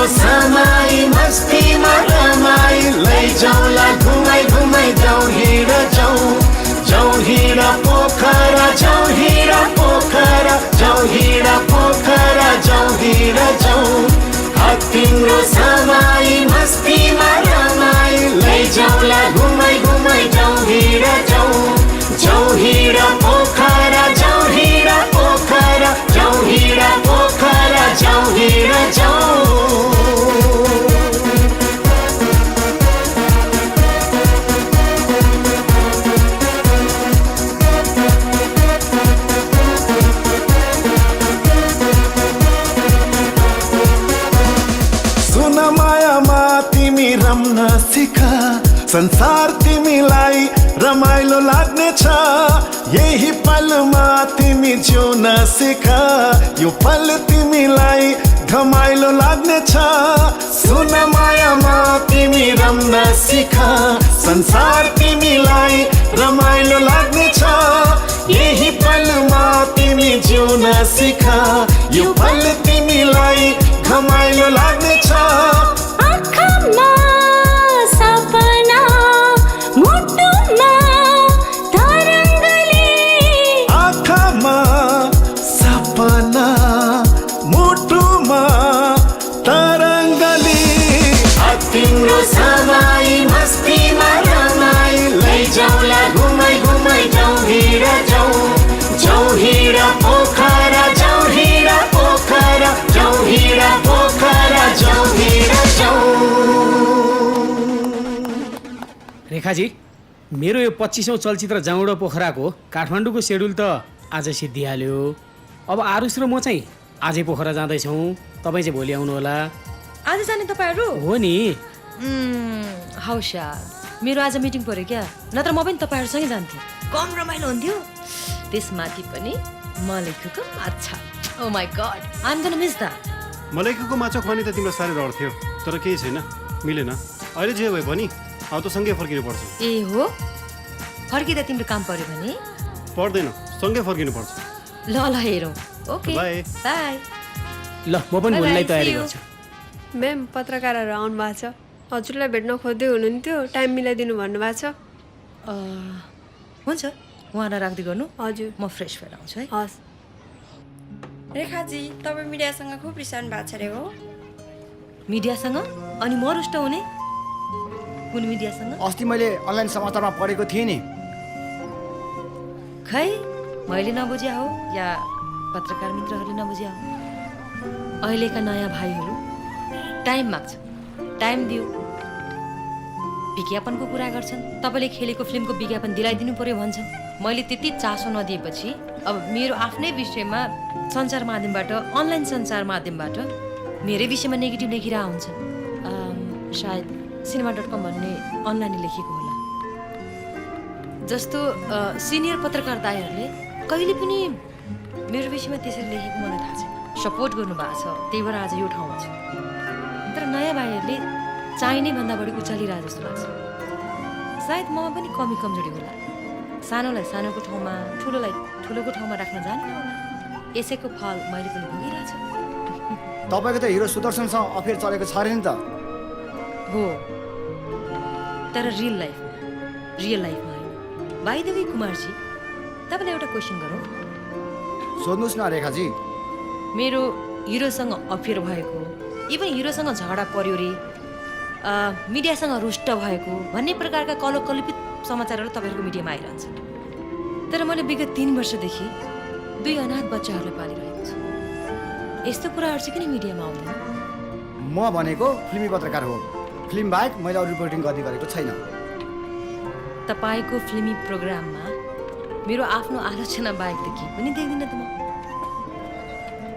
समाई मस्तीमा रमाई लैजाउला घुमाई घुमाई जाउँ हिँड जाउँ जाउँ हिँड पोखरा जाउँ हिँड पोखरा जाउँ हिँड पोखरा जाउँ हिँड जाउँ तिम्रो समाई मस्तीमा रमाई लैजाउला घुमाई घुमाई जाउँ हिँड जाउँ जाउँ हिँड पोखरा जाउँ हिँड पोखरा जाउँ हिँड पोखरा जाउँ हिँड जाउँ रम्न सिक संसार तिमीलाई रमाइलो लाग्नेछ यही पलमा तिमी जिउन सिक यो पल तिमीलाई घमाइलो लाग्नेछ सुन मायामा तिमी रम्न सिक संसार तिमीलाई रमाइलो लाग्नेछ यही पलमा तिमी जिउन सिक यो पल तिमीलाई घमाइलो लाग्नेछ तिम्रो समाई मस्तीमा रमाई लैजाउला घुमाई घुमाई जाउँ हिँड जाउँ जाउँ हिँड पोखरा जाउँ हिँड पोखरा जाउँ हिँड पोखरा जाउँ हिँड जाउँ। रेखाजी मेरो यो 25औं चलचित्र जाउँडो पोखराको काठमाडौँको सेड्युल त आजै सिद्धिहाल्यो। अब आरुष र म चाहिँ आजै पोखरा जाँदैछौँ। तपाईँ चाहिँ भोलि आउनु होला। आज जाने तपाईहरु हो नि। हौशा मेरो आज मिटिङ पर्यो क्या, नत्र म पनि तपाईहरुसँगै जान्थे। कम रमाइलो हुन्थ्यो। त्यसमाथि पनि मलेकुको माछा। Oh my god I am gonna miss that. मलेकुको माछा खुवानी त तिम्रो साह्रै रहर थियो, तर केही छैन, मिलेन। अहिले जे भए पनि अब त सँगै फर्किनु पर्छ। ए हो, फर्किँदा तिम्रो काम पर्यो भने? पर्दैन, सँगै फर्किनु पर्छ। ल ल हेरौँ। Okay by by. ल म पनि भोलिलाई तयारी गर्छु। म्याम पत्रकारहरू आउनु भएको छ, हजुरलाई भेट्न खोज्दै हुनुहुन्थ्यो, टाइम मिलाइदिनु भन्नुभएको छ। हुन्छ उहाँलाई राख्दै गर्नु। हजुर म फ्रेस भएर आउँछु है। हस्। रेखाजी तपाईँ मिडियासँग खुब रिसाउनु भएको छ रे हो? मिडियासँग? अनि म रुष्ट हुने? कुन मिडियासँग? अस्ति मैले अनलाइन समाचारमा पढेको थिएँ नि। खै मैले नबुझ्या हो या पत्रकार मित्रहरूले नबुझ्या हो? अहिलेका नयाँ भाइहरू टाइम माग्छ, टाइम दियो। विज्ञापनको कुरा गर्छन्, तपाईँले खेलेको फिल्मको विज्ञापन दिलाइदिनु पर्यो भन्छन्। मैले त्यति चासो नदिएपछि अब मेरो आफ्नै विषयमा सञ्चार माध्यमबाट, अनलाइन सञ्चार माध्यमबाट मेरै विषयमा नेगेटिभ लेखिरहेको हुन्छन्। सायद cinema.com भन्ने अनलाइन लेखेको होला। जस्तो सिनियर पत्रकार दाइहरूले कहिले पनि मेरो विषयमा त्यसरी लेखेको मलाई थाहा छैन। सपोर्ट गर्नुभएको छ, त्यही भएर आज यो ठाउँमा छु। तर नयाँ भाइहरूले चाहिने भन्दा बढी उचालिरहेको जस्तो लाग्छ। सायद ममा पनि कमी कमजोरी होला। सानोलाई सानोको ठाउँमा, ठुलोलाई ठुलोको ठाउँमा राख्न जाने होला। यसैको फल मैले पनि भोगिरहेको छु। तपाईँको त हिरो सुदर्शनसँग अफेयर चलेको छ अरे नि त? हो, तर रियल लाइफमा होइन। बाइ द वे कुमारजी, तपाईँलाई एउटा क्वेसन गरौँ? सोध्नुहोस् न रेखाजी। मेरो हिरोसँग अफेयर भएको, इभन हिरोसँग झगडा पर्यो रे, मिडियासँग रुष्ट भएको भन्ने प्रकारका कलकल्पित समाचारहरू तपाईँहरूको मिडियामा आइरहन्छ। तर मैले विगत 3 वर्षदेखि 2 अनाथ बच्चाहरूलाई पालिरहेको छु। यस्तो कुराहरू चाहिँ किन मिडियामा आउँदैन? म भनेको फिल्मी पत्रकार हो, फिल्म बाहेक मैले अरू रिपोर्टिङ गर्दै गरेको छैन। तपाईँको फिल्मी प्रोग्राममा मेरो आफ्नो आलोचना बाहेक त के पनि देख्दिनँ त म।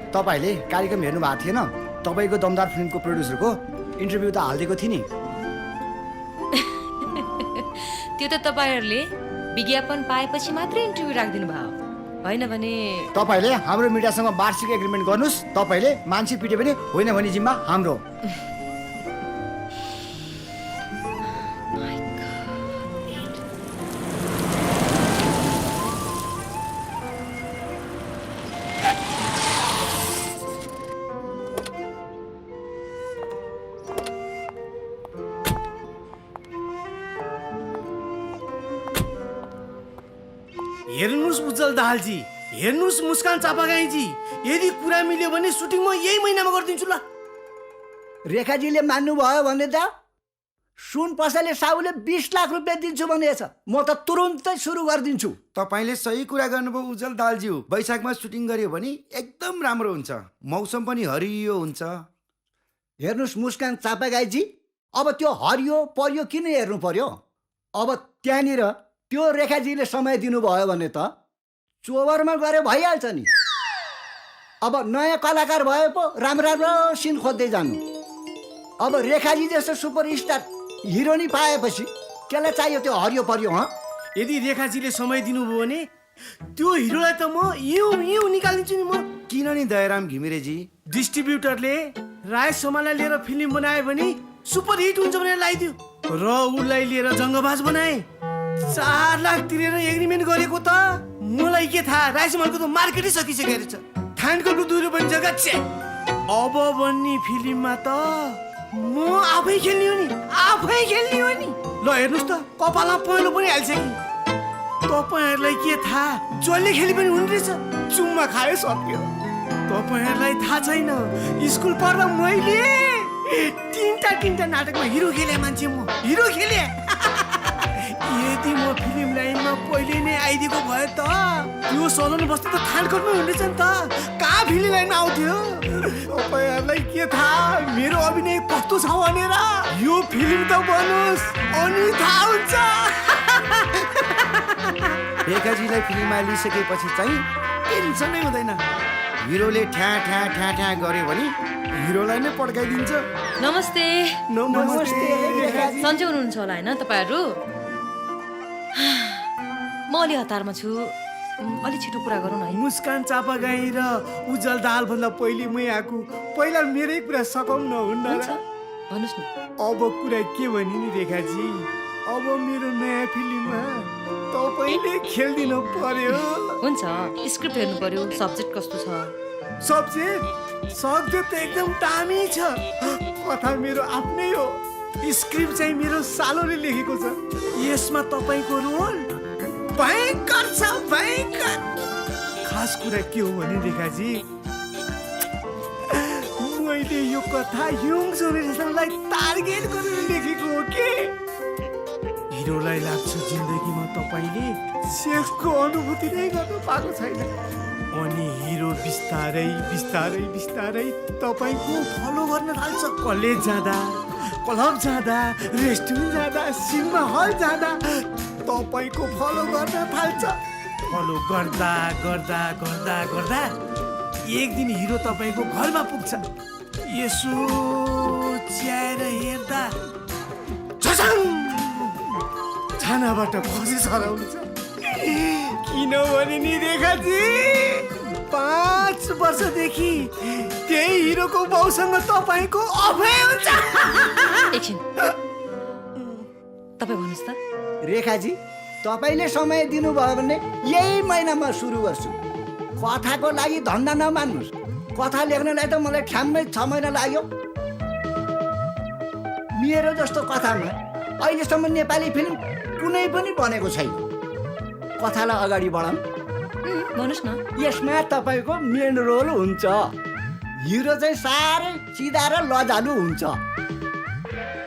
तपाईँले कार्यक्रम हेर्नु भएको थिएन? तपाईँको दमदार फिल्मको प्रोड्युसरको इन्टरभ्यू त हालिदिएको थिएँ नि। त्यो त तपाईँहरूले विज्ञापन पाएपछि मात्रै इन्टरभ्यू राखिदिनु भयो, होइन भने? तपाईँले हाम्रो मिडियासँग वार्षिक एग्रिमेन्ट गर्नुहोस्। तपाईँले मान्छे पिटे पनि होइन भने जिम्मा हाम्रो। उज्जवल दाहालजी, हेर्नुहोस् मुस्कान चापागाईजी, यदि कुरा मिल्यो भने सुटिङ म यही महिनामा गरिदिन्छु ल। रेखाजीले मान्नुभयो भने त सुन पसले साहुले 20 लाख रुपियाँ दिन्छु भनेछ। म त तुरुन्तै सुरु गरिदिन्छु। तपाईँले सही कुरा गर्नुभयो उज्जवल दाहालज्यू। वैशाखमा सुटिङ गर्यो भने एकदम राम्रो हुन्छ, मौसम पनि हरियो हुन्छ। हेर्नुहोस् मुस्कान चापागाईजी, अब त्यो हरियो परियो किन हेर्नु पर्यो? अब त्यहाँनिर त्यो रेखाजीले समय दिनुभयो भने त चोबरमा गएर भइहाल्छ नि। अब नयाँ कलाकार भए पो राम्रो राम्रो सिन खोज्दै जानु। अब रेखाजी जस्तो सुपरस्टार हिरोनी पाएपछि केलाई चाहियो त्यो हरियो परियो? यदि रेखाजीले समय दिनुभयो भने त्यो हिरोलाई त म यौँ निकालिदिन्छु नि म। किन नि दयाराम घिमिरेजी? डिस्ट्रिब्युटरले राय सोमालाई लिएर फिल्म बनायो भने सुपर हिट हुन्छ भनेर लगाइदियो र उसलाई लिएर जङ्गबाज बनाए। 4 लाख तिरेर एग्रिमेन्ट गरेको त मलाई के थाहा, राय सोमालको त मार्केटै सकिसकेको रहेछ। थानकोटको 2 रुपियाँ जग्गा चेक। अब बन्ने फिल्ममा त म आफै खेल्ने हो नि, आफै खेल्ने हो नि। ल हेर्नुहोस् त, कपालमा पहिलो पनि हाल्छ कि। तपाईँहरूलाई के थाहा, जसले खेले पनि हुने रहेछ। चुम्मा खायो सक्यो। तपाईँहरूलाई थाहा छैन, स्कुल पढ्दा मैले 3टा नाटकमा हिरो खेले मान्छे म, हिरो खेले। यदि म फिल्म लाइनमा पहिले नै आइदिएको भए त यो सलन बस्ती त थानकोटमै हुनेछ नि त, कहाँ फिल्म लाइनमा आउँथ्यो? तपाईँहरूलाई के थाहा मेरो अभिनय कस्तो छ भनेर? यो फिल्म त बनोस् अनि थाहा हुन्छ। रेखाजीलाई फिल्ममा लिइसकेपछि चाहिँ टेन्सनै हुँदैन। हिरोले ठ्या ठ्या ठ्या ठ्या गर्यो भने हिरोलाई नै पड्काइदिन्छ। नमस्ते। नमस्ते रेखाजी। सन्चै हुनुहुन्छ होला होइन तपाईँहरू? म अलि हतारमा छु, अलि छिटो कुरा गरौँ न है। मुस्कान चापागाई र उज्जवल दाहाल भन्दा पहिले मै आएको, पहिला मेरै कुरा सकाउँ न हुन्न र? भन्नुहोस् न। अब कुरा के भने नि रेखाजी, अब मेरो नयाँ फिल्ममा तपाईँले खेलिदिनु पर्यो। हुन्छ, स्क्रिप्ट हेर्नु पर्यो, सब्जेक्ट कस्तो छ? सब्जेक्ट त एकदम दामी छ। कथा मेरो आफ्नै हो, स्क्रिप्ट चाहिँ मेरो सालोले लेखेको छ। यसमा तपाईँको रोल भयङ्कर छ, भयङ्कर। खास कुरा के हो भने रेखाजी, मैले यो कथा यङ जेनेरेसनलाई टार्गेट गरेर लेखेको हो के। हिरोलाई लाग्छ जिन्दगीमा तपाईँले सेक्सको अनुभूति नै गर्नु पाएको छैन, अनि हिरो बिस्तारै बिस्तारै बिस्तारै तपाईँको फलो गर्न थाल्छ। कलेज जाँदा, क्लब जाँदा, रेस्टुरेन्ट जाँदा, सिनेमा हल जाँदा तपाईँको फलो गर्न थाल्छ। फलो गर्दा गर्दा गर्दा गर्दा एक दिन हिरो तपाईँको घरमा पुग्छ। यसो च्याएर हेर्दा छानाबाट खसी सराउँछ। किनभने नि रेखाजी 5 वर्षदेखि त्यही हिरोको बाउसँग तपाईँको अफेयर हुन्छ। एकछिन, तपाईँ भन्नुहोस् त। रेखाजी, तपाईँले समय दिनुभयो भने यही महिनामा सुरु गर्छु। कथाको लागि धन्दा नमान्नुहोस्, कथा लेख्नलाई त मलाई ठ्याम्मै 6 महिना लाग्यो। मेरो जस्तो कथामा अहिलेसम्म नेपाली फिल्म कुनै पनि बनेको छैन। कथालाई अगाडि बढाउँ। भन्नुहोस् न। यसमा तपाईँको मेन रोल हुन्छ। हिरो चाहिँ साह्रै सिधा र लजालु हुन्छ,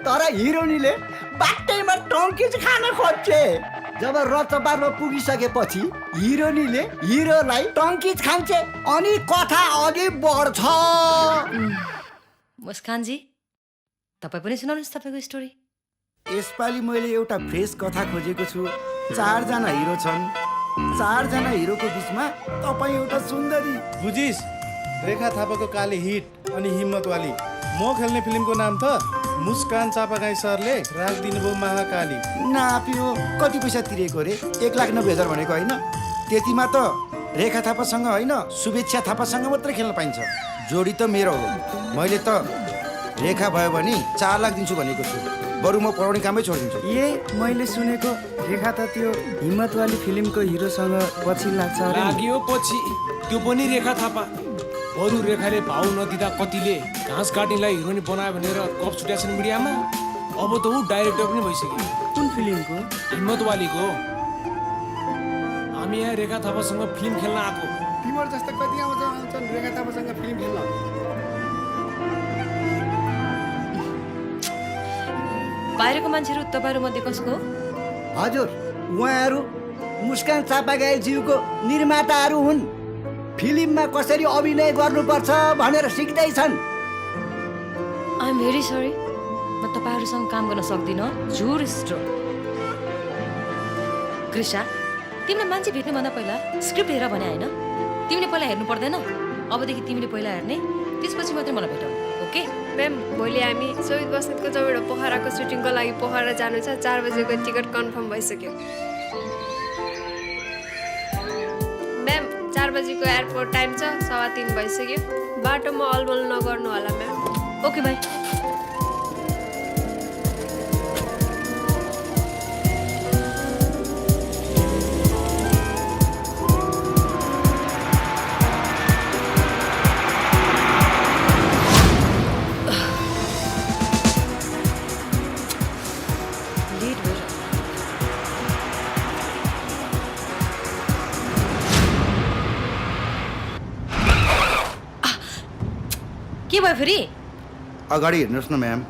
तर हिरोनीले बाटैमा टङ्किज खान खोज्छे। जब रचपारमा पुगिसकेपछि हिरोनीले हिरोलाई टङ्किज खान्छ, अनि कथा अघि बढ्छ। मुस्कानजी, तपाईँ पनि सुनाउनुहोस् तपाईँको स्टोरी। यसपालि मैले एउटा फ्रेस कथा खोजेको छु। 4 जना हिरो छन्, 4 जना हिरोको बिचमा तपाईँ एउटा सुन्दरी। बुझिस, रेखा थापाको काले हिट अनि हिम्मतवाली। म खेल्ने फिल्मको नाम त मुस्कान चापागाई सरले राखिदिनु भयो महाकाली। नाप्यो, कति पैसा तिरेको रे? 1,90,000 भनेको होइन? त्यतिमा त रेखा थापासँग होइन, शुभेच्छा थापासँग मात्रै खेल्न पाइन्छ। जोडी त मेरो हो। मैले त रेखा भयो भने 4 लाख दिन्छु भनेको छु। बरु म पढाउने कामै छोडिदिन्छु। मैले सुनेको रेखा त त्यो हिम्मतवाली फिल्मको हिरोसँग पछि लाग्छ अरे। लाग्यो पछि, त्यो पनि रेखा थापा। बरु रेखाले भाउ नदिँदा कतिले घाँस काट्नेलाई हिरोनी बनायो भनेर कप छुट्याएको छन् मिडियामा। अब त ऊ डाइरेक्टर पनि भइसक्यो। कुन फिल्मको? हिम्मतवालीको। हामी यहाँ रेखा थापासँग फिल्म खेल्न आएको। तिमीहरू जस्तो कति आउँछन् रेखा थापासँग फिल्म खेल्न? बाहिरको मान्छेहरू तपाईँहरू मध्ये कसको हो? हजुर, उहाँहरू मुस्कान चापागाईज्यूको निर्माताहरू हुन्। फिल्ममा कसरी अभिनय गर्नुपर्छ भनेर सिक्दैछन्। आइ एम भेरी सरी, म तपाईँहरूसँग काम गर्न सक्दिनँ। झुर स्ट्रो। कृषा, तिमीले मान्छे भेट्नुभन्दा पहिला स्क्रिप्ट हेर भने होइन? तिमीले पहिला हेर्नु पर्दैन? अबदेखि तिमीले पहिला हेर्ने, त्यसपछि मात्रै मलाई भेटौ, ओके? म्याम, भोलि हामी शहीद बस्नेतको जौडा पोखराको सुटिङको लागि पोखरा जानु छ। 4 बजेको टिकट कन्फर्म भइसक्यो। म्याम, 4 बजेको एयरपोर्ट टाइम छ, 3:15 भइसक्यो। बाटोमा अलमल नगर्नु होला म्याम। Okay by. के भयो फेरि? अगाडि हेर्नुहोस् न म्याम।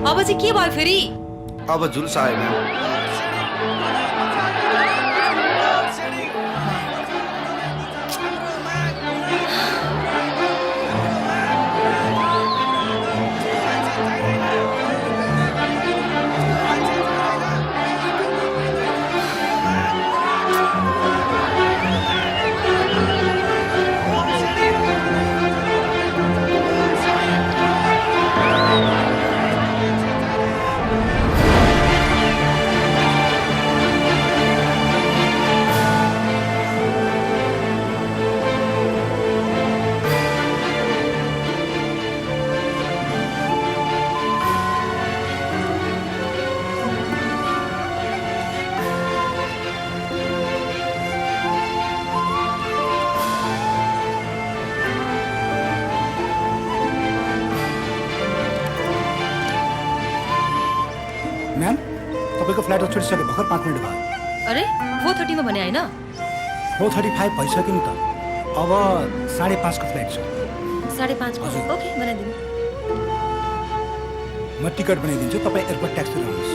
अब चाहिँ के भयो फेरि? अब जुल्स आयो म्याम। म्याम, तपाईँको फ्लाइट छुटिसक्यो, भर्खर 5 मिनट भयो। अरे 4:30 मा भने होइन? 4:35 भइसक्यो नि त। अब 5:30 को फ्लाइट छ। 5:30 को? ओके, बनाइदिनु। म टिकट बनाइदिन्छु, तपाईँ एयरपोर्ट ट्याक्सी लानुहोस्।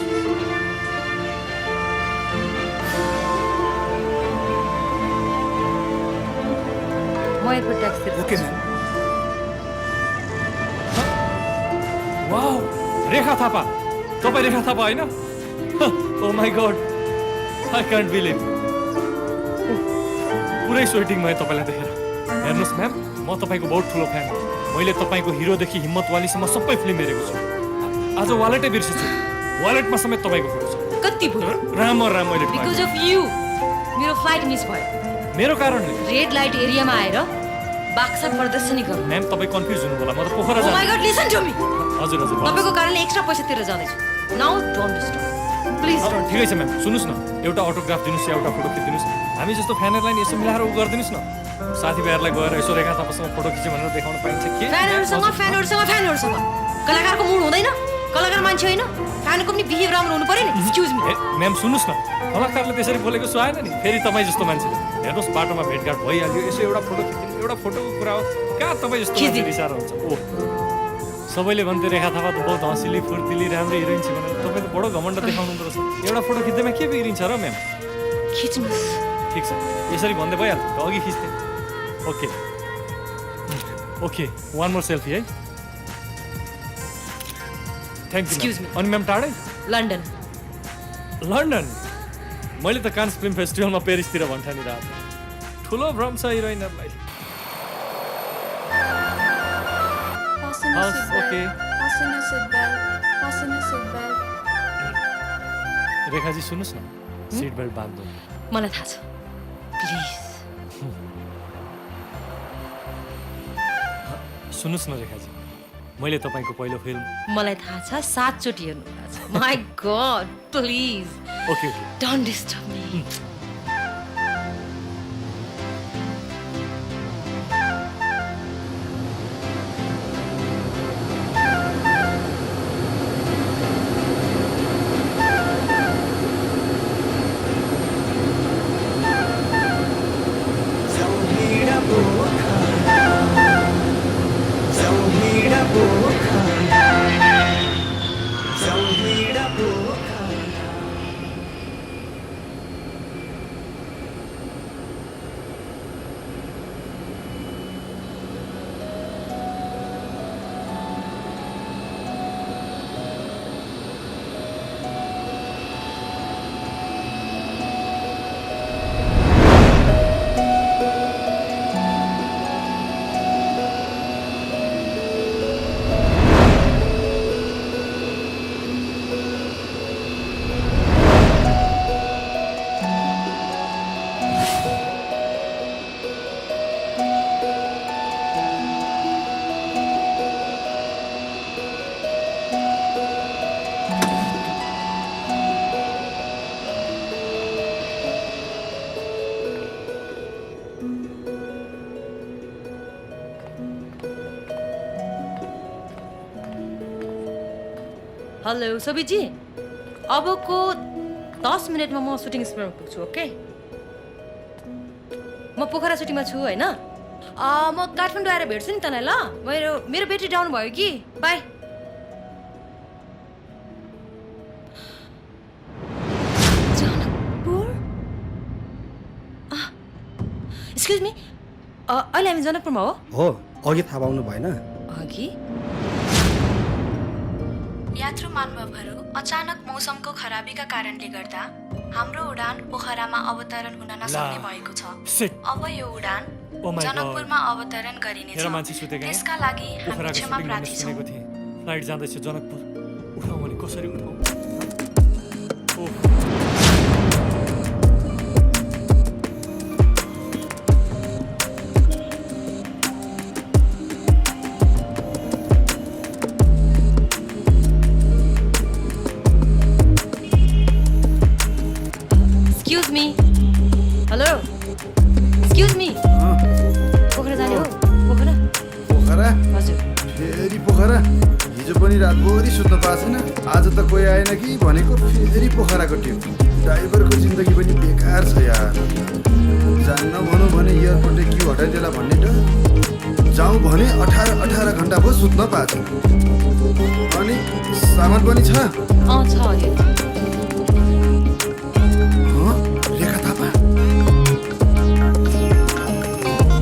म airport taxi. Okay ma'am. Wow, Rekha Thapa. तपाईँ रेखा थापा होइन? Oh my god, I can't believe. पुरै स्वेटिङ भयो तपाईँलाई देखेर। हेर्नुहोस् म्याम, म तपाईँको बहुत ठुलो फ्यान हो। मैले तपाईँको हिरोदेखि हिम्मतवालीसम्म सबै फिल्म हेरेको छु। आज वालेटै बिर्सेछु। वालेटमा समेत तपाईँको फोटो छ। कति भयो? राम मैले बिकज अफ यु मेरो फ्लाइट मिस भयो। मेरो कारणले? रेड लाइट एरियामा आएर बाक्सा प्रदर्शनी गर्नु। म्याम, तपाईँ कन्फ्युज हुनु होला। म त Pokhara oh my god, listen to me. हजुर हजुर। तपाईको कारणले एक्स्ट्रा पैसा तिरेर जाँदैछु। Now don't disturb, please don't. ठिकै छ म्याम, सुन्नुहोस् न, एउटा अटोग्राफ दिनुहोस् या एउटा फोटो खिचिदिनुहोस्। हामी जस्तो फ्यानहरूलाई यसो मिलाएर उ गरिदिनुहोस् न। साथीभाइहरूलाई गएर यसो रेखा थापासँग फोटो खिच्यो भनेर देखाउन पाइन्छ के? फ्यानहरुसँग कलाकारको मुड हुँदैन? कलाकार मान्छे होइन? फ्यानको पनि बिहेभ राम्रो हुनु पर्यो नि। एक्सक्युज मी म्याम, सुन्नुहोस् न, कलाकारले त्यसरी बोलेको सुहाएन नि। फेरि तपाईँ जस्तो मान्छेले हेर्नुहोस्, बाटोमा भेटघाट भइहाल्यो, यसो एउटा फोटो खिचिदिनु, एउटा फोटोको कुरा हो। कहाँ तपाईँ जस्तो मान्छे रिसाएर हुन्छ? ओ, सबैले भन्थे रेखा थापा त बहुत हँसिली फुर्तिली राम्रो हिरोइन छ भनेर। तपाईँ त बडो घमण्ड देखाउनु हुँदो रहेछ। एउटा फोटो खिच्दैमा के बिग्रिन्छ र म्याम? खिच्नुहोस्। ठिक छ, यसरी भन्दै भइहाल्छ। अघि खिच्थेँ। Okay okay, one more selfie है। Thank you. अनि म्याम टाढै? लन्डन। लन्डन? मैले त कान्स फिल्म फेस्टिभलमा पेरिसतिर भन्ठानिरहेको थिएँ। ठुलो भ्रम छ हिरोइनहरूलाई। हस्, okay. Fasten your seatbelt. Fasten your seatbelt. Rekha ji सुन्नुहोस् न सिट बेल्ट बाँध्नु मलाई थाहा छ प्लिज सुन्नुहोस् न रेखाजी मैले तपाईँको पहिलो फिल्म मलाई थाहा छ 7 चोटि हेर्नु भएको छ my god please okay don't disturb me hello Sabiji अबको 10 मिनटमा म सुटिङ स्पटमा पुग्छु ओके म पोखरा सुटिङमा छु हैन म काठमाडौँ आएर भेट्छु नि तँलाई ल मेरो ब्याट्री डाउन भयो कि बाई जनकपुर एक्सक्युज मी अहिले हामी जनकपुरमा हो अघि थाहा पाउनु भएन अघि यात्रु महानुभावहरू अचानक मौसमको खराबीका कारणले गर्दा हाम्रो उडान पोखरामा अवतरण हुन नसक्ने भएको छ अब यो उडान जनकपुरमा अवतरण गरिनेछ त्यसका लागि हामी क्षमा प्रार्थी छौँ फ्लाइट जाँदैछ जनकपुर उठाउँ भने कसरी उठाउँ Excuse me. Hello. Excuse me. Pokhara जाने हो पोखरा पोखरा हजुर फेरि पोखरा हिजो पनि रातभरि सुत्न पाएको छैन आज त कोही आएन कि भनेको फेरि पोखराको ट्युब ड्राइभरको जिन्दगी पनि बेकार छ यार जान्न भनौँ भने एयरपोर्टले क्यु हटाइदिएला भन्ने त जाउँ भने 18 घन्टा भयो सुत्न पाएको अनि सामान पनि छ छ अरे रेखा थापा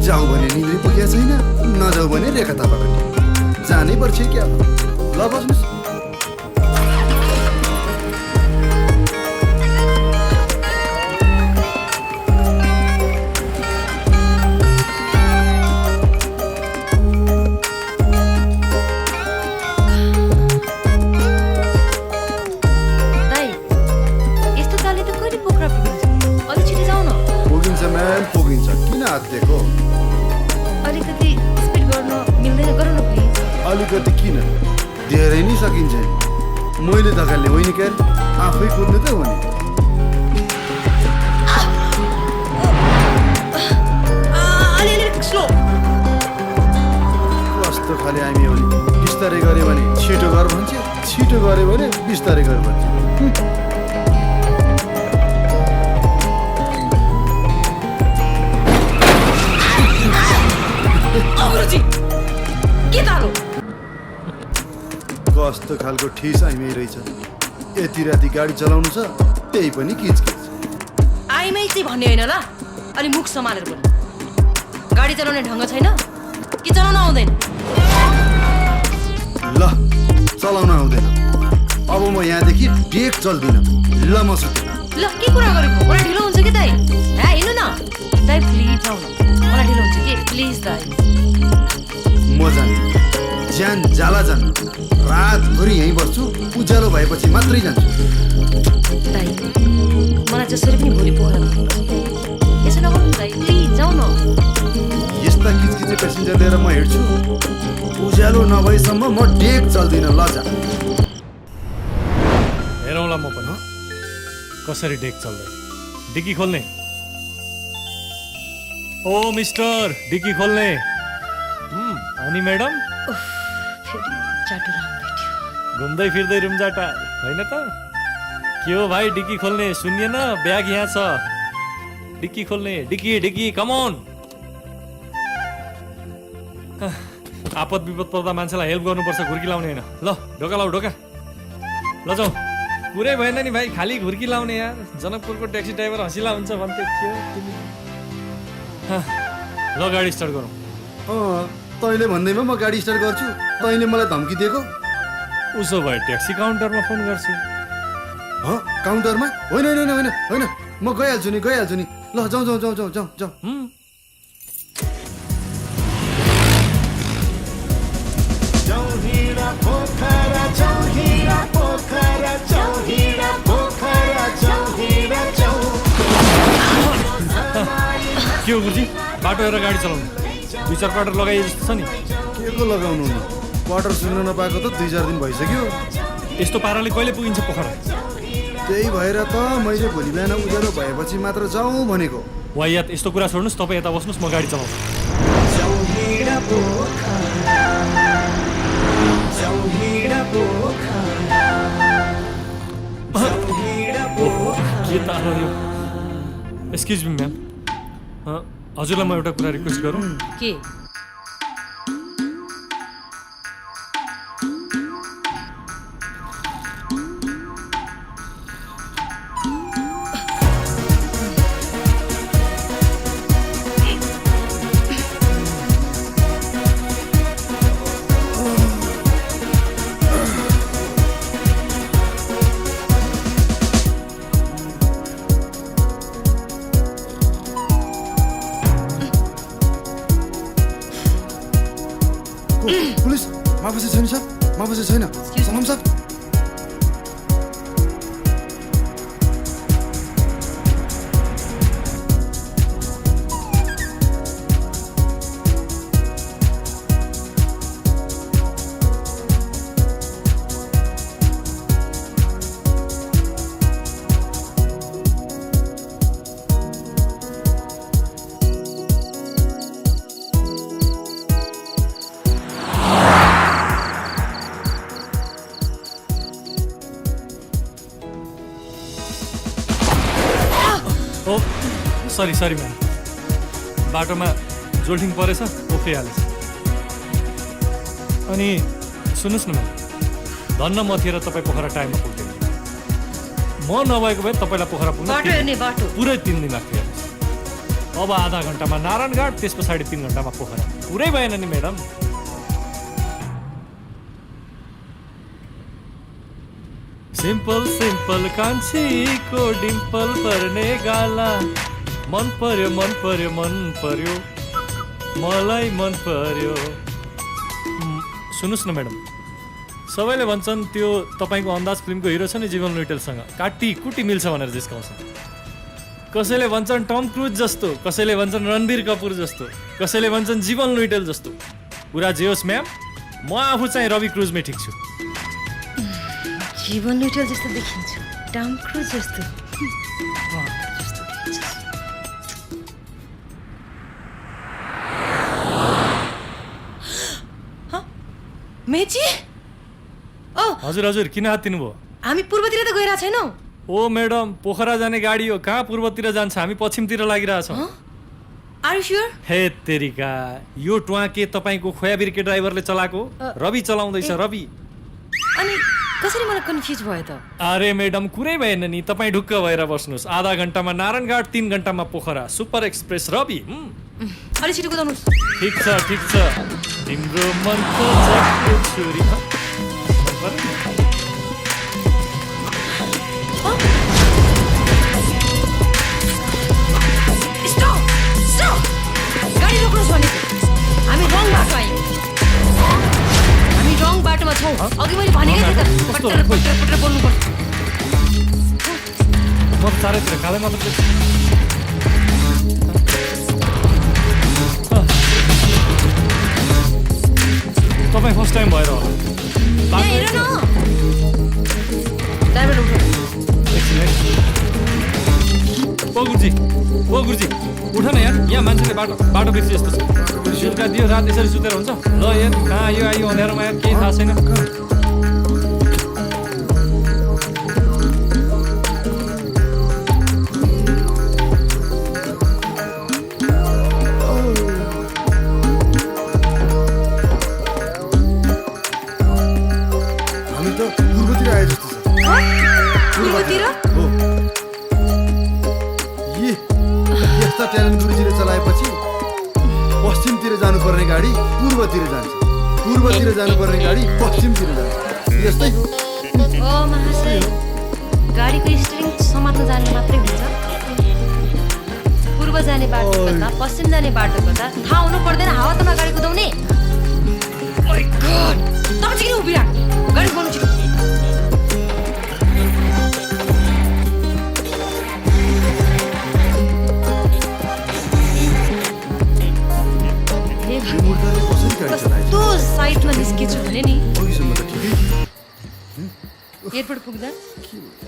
जाउँ भने निन्द्री पुगेको छैन नजाउँ भने रेखा थापाको जानै पर्छ क्या ल बस्नुहोस् पुगिन्छ किन हात दिएको अलिकति स्पिड गर्न मिल्दैन गरौँ न प्लिज अलिकति किन धेरै नै सकिन्छ मैले धकाल्ने होइन क्या आफै कुद्नु त हो नि कस्तो खाले हामी हो नि बिस्तारै गऱ्यो भने छिटो गर भन्छ छिटो गऱ्यो भने बिस्तारै गर भन्छ कस्तो खालको ठिस आइमै रहेछ यति राति गाडी चलाउनु छ त्यही पनि किचकिच आइमै चाहिँ भन्ने होइन ल अलि मुख सम्हालेर बोल गाडी चलाउने ढङ्ग छैन कि चलाउन आउँदैन ल चलाउन आउँदैन अब म यहाँदेखि डेक चल्दिनँ ल म सुतेँ ल के कुरा गरेको मलाई ढिलो हुन्छ कि दाइ हिँड्नु न दाइ प्लिज जाउँ न मलाई ढिलो हुन्छ कि प्लिज दाइ म जान्दिनँ ज्यान जाला जान्न रातभरि यहीँ बस्छु उज्यालो भएपछि मात्रै जान्छु दाइ मलाई जसरी पनि भोलि पोखरा यसो नगर्नु दाइ प्लिज जाउँ न यस्ता किचकिचे पेसेन्जर लिएर म हिँड्छु उज्यालो नभएसम्म म डेक चल्दिनँ ल जा हेरौँला म पनि कसरी डेक चल्दै डिक्की खोल्ने ओ मिस्टर डिक्की खोल्ने अनि म्याडम फेरि चाटो राम भेट्यो घुम्दै फिर्दै रुमजाटा होइन त के हो भाइ डिक्की खोल्ने सुनिएन ब्याग यहाँ छ डिक्की खोल्ने डिक्की डिक्की कमन आपद विपद पर्दा मान्छेलाई हेल्प गर्नुपर्छ घुर्की लाउने होइन ल ढोका लाऊ ढोका ल जाउँ कुरै भएन नि भाइ खालि घुर्की लाउने यार जनकपुरको ट्याक्सी ड्राइभर हँसिला हुन्छ भन्थ्यो के हो तिमी ल गाडी स्टार्ट गरौँ तैँले भन्दैमा म गाडी स्टार्ट गर्छु तैँले मलाई धम्की दिएको उसो भए ट्याक्सी काउन्टरमा फोन गर्छु काउन्टरमा होइन होइन होइन होइन म गइहाल्छु नि ल जाउँ जाउँ जाउँ जाउँ जाउँ जाउँ चौहिडा पोखरा चौहिडा पोखरा चौहिडा पोखरा चौहिडा चौ के हो गुरुजी बाटो हेरेर गाडी चलाउनु 2-4 क्वार्टर लगाइए जस्तो छ नि के को लगाउनु नि क्वार्टर सुन्न नपाएको त 2-4 दिन भइसक्यो यस्तो पाराले कहिले पुगिन्छ पोखरा त्यही भएर त मैले भोलि बिहान उज्यालो भएपछि मात्र जाउँ भनेको वायात यस्तो कुरा छोड्नुहोस् तपाईँ यता बस्नुहोस् म गाडी चलाउँछु चौहिडा पोखरा चौहिडा पोखरा चौहिडा पोखरा के तारो यो एक्सक्युज मी म्याम हजुरलाई म एउटा कुरा रिक्वेस्ट गरौँ के पुलिस माफी छैन सर माफी छैन सलाम सर सरी म्याम बाटोमा जोल्टिङ परेछ उफ्रिहालेछ अनि सुन्नुहोस् न म्याम धन्न म थिएर तपाईँ पोखरा टाइममा पुग्दैन म नभएको भए तपाईँलाई पोखरा पुग्न पुरै 3 दिन लाग्थ्यो अब आधा घन्टामा नारायणघाट त्यस पछाडि 3 घन्टामा पोखरा पुरै भएन नि म्याडम सिम्पल सिम्पल कान्छीको डिम्पल पर्ने गाला मन पर्यो मलाई मन पर्यो सुन्नुहोस् न म्याडम सबैले भन्छन् त्यो तपाईँको अन्दाज फिल्मको हिरो छ नि जीवन लुइटेलसँग काटी कुटी मिल्छ भनेर जिस्काउँछन् कसैले भन्छन् टम क्रुज जस्तो कसैले भन्छन् रणबीर कपुर जस्तो कसैले भन्छन् जीवन लुइटेल जस्तो कुरा जे होस् म्याम म आफू चाहिँ रवि क्रुजमै ठिक छु जीवन लुइटेल जस्तो देखिन्छ टम क्रुज जस्तो मेची ओ हजुर किन हात्तिनु भयो हामी पूर्वतिर त गइरा छैनौ ओ म्याडम पोखरा जाने गाडी हो कहाँ पूर्वतिर जान्छ हामी पश्चिमतिर लागिरहेछौँ आर यु श्योर हे तेरिका यो ट्वाके तपाईँको खोयाबिर्के ड्राइभरले चलाएको रवि चलाउँदैछ रवि अनि कसरी मलाई कन्फ्युज भयो त अरे म्याडम कुरै भएन नि तपाईँ ढुक्क भएर बस्नुहोस् आधा घन्टामा नारायणघाट 3 घन्टामा पोखरा सुपर एक्सप्रेस रवि अलि छिटो कुदाउनुहोस् ठिक छ तिम्रो मनको जगको छुरी गाडी रोक्नुहोस् भनेको हामी रङ बाटो आयौँ चारैतिर कालै मात्र देख्छ। तपाईँ फर्स्ट टाइम भएर होला। ड्राइभर उठ्नु। एकछिन है। ओ गुरुजी उठ न यार, यहाँ मान्छेले बाटो बिर्सी जस्तो छ। बेलुका दियो रात यसरी सुतेर हुन्छ? ल यार, कहाँ आयो अँध्यारोमा यार, केही थाहा छैन। हामी त पूर्वतिर आए जस्तो छ। पूर्वतिर? हो। यस्ता ट्यालेन्ट गुरुजीले चलाएपछि पश्चिमतिर जानुपर्ने गाडी पूर्वतिर जान्छ, पूर्वतिर जानुपर्ने गाडी पश्चिमतिर जान्छ। यस्तै हो। ओ महाशय, गाडीको स्टियरिङ समात्न जाने मात्रै हुन्छ? पूर्व जाने बाटो कता, पश्चिम जाने बाटो कता थाहा हुनु पर्दैन? हावामा गाडी कुदाउने? माय गॉड, तपाईँ चाहिँ किन उभिराख्नु? गाडी कुदाउनु छिटो। कस्तो साइडमा निस्केछु भने नि। एयरपोर्ट पुग्दा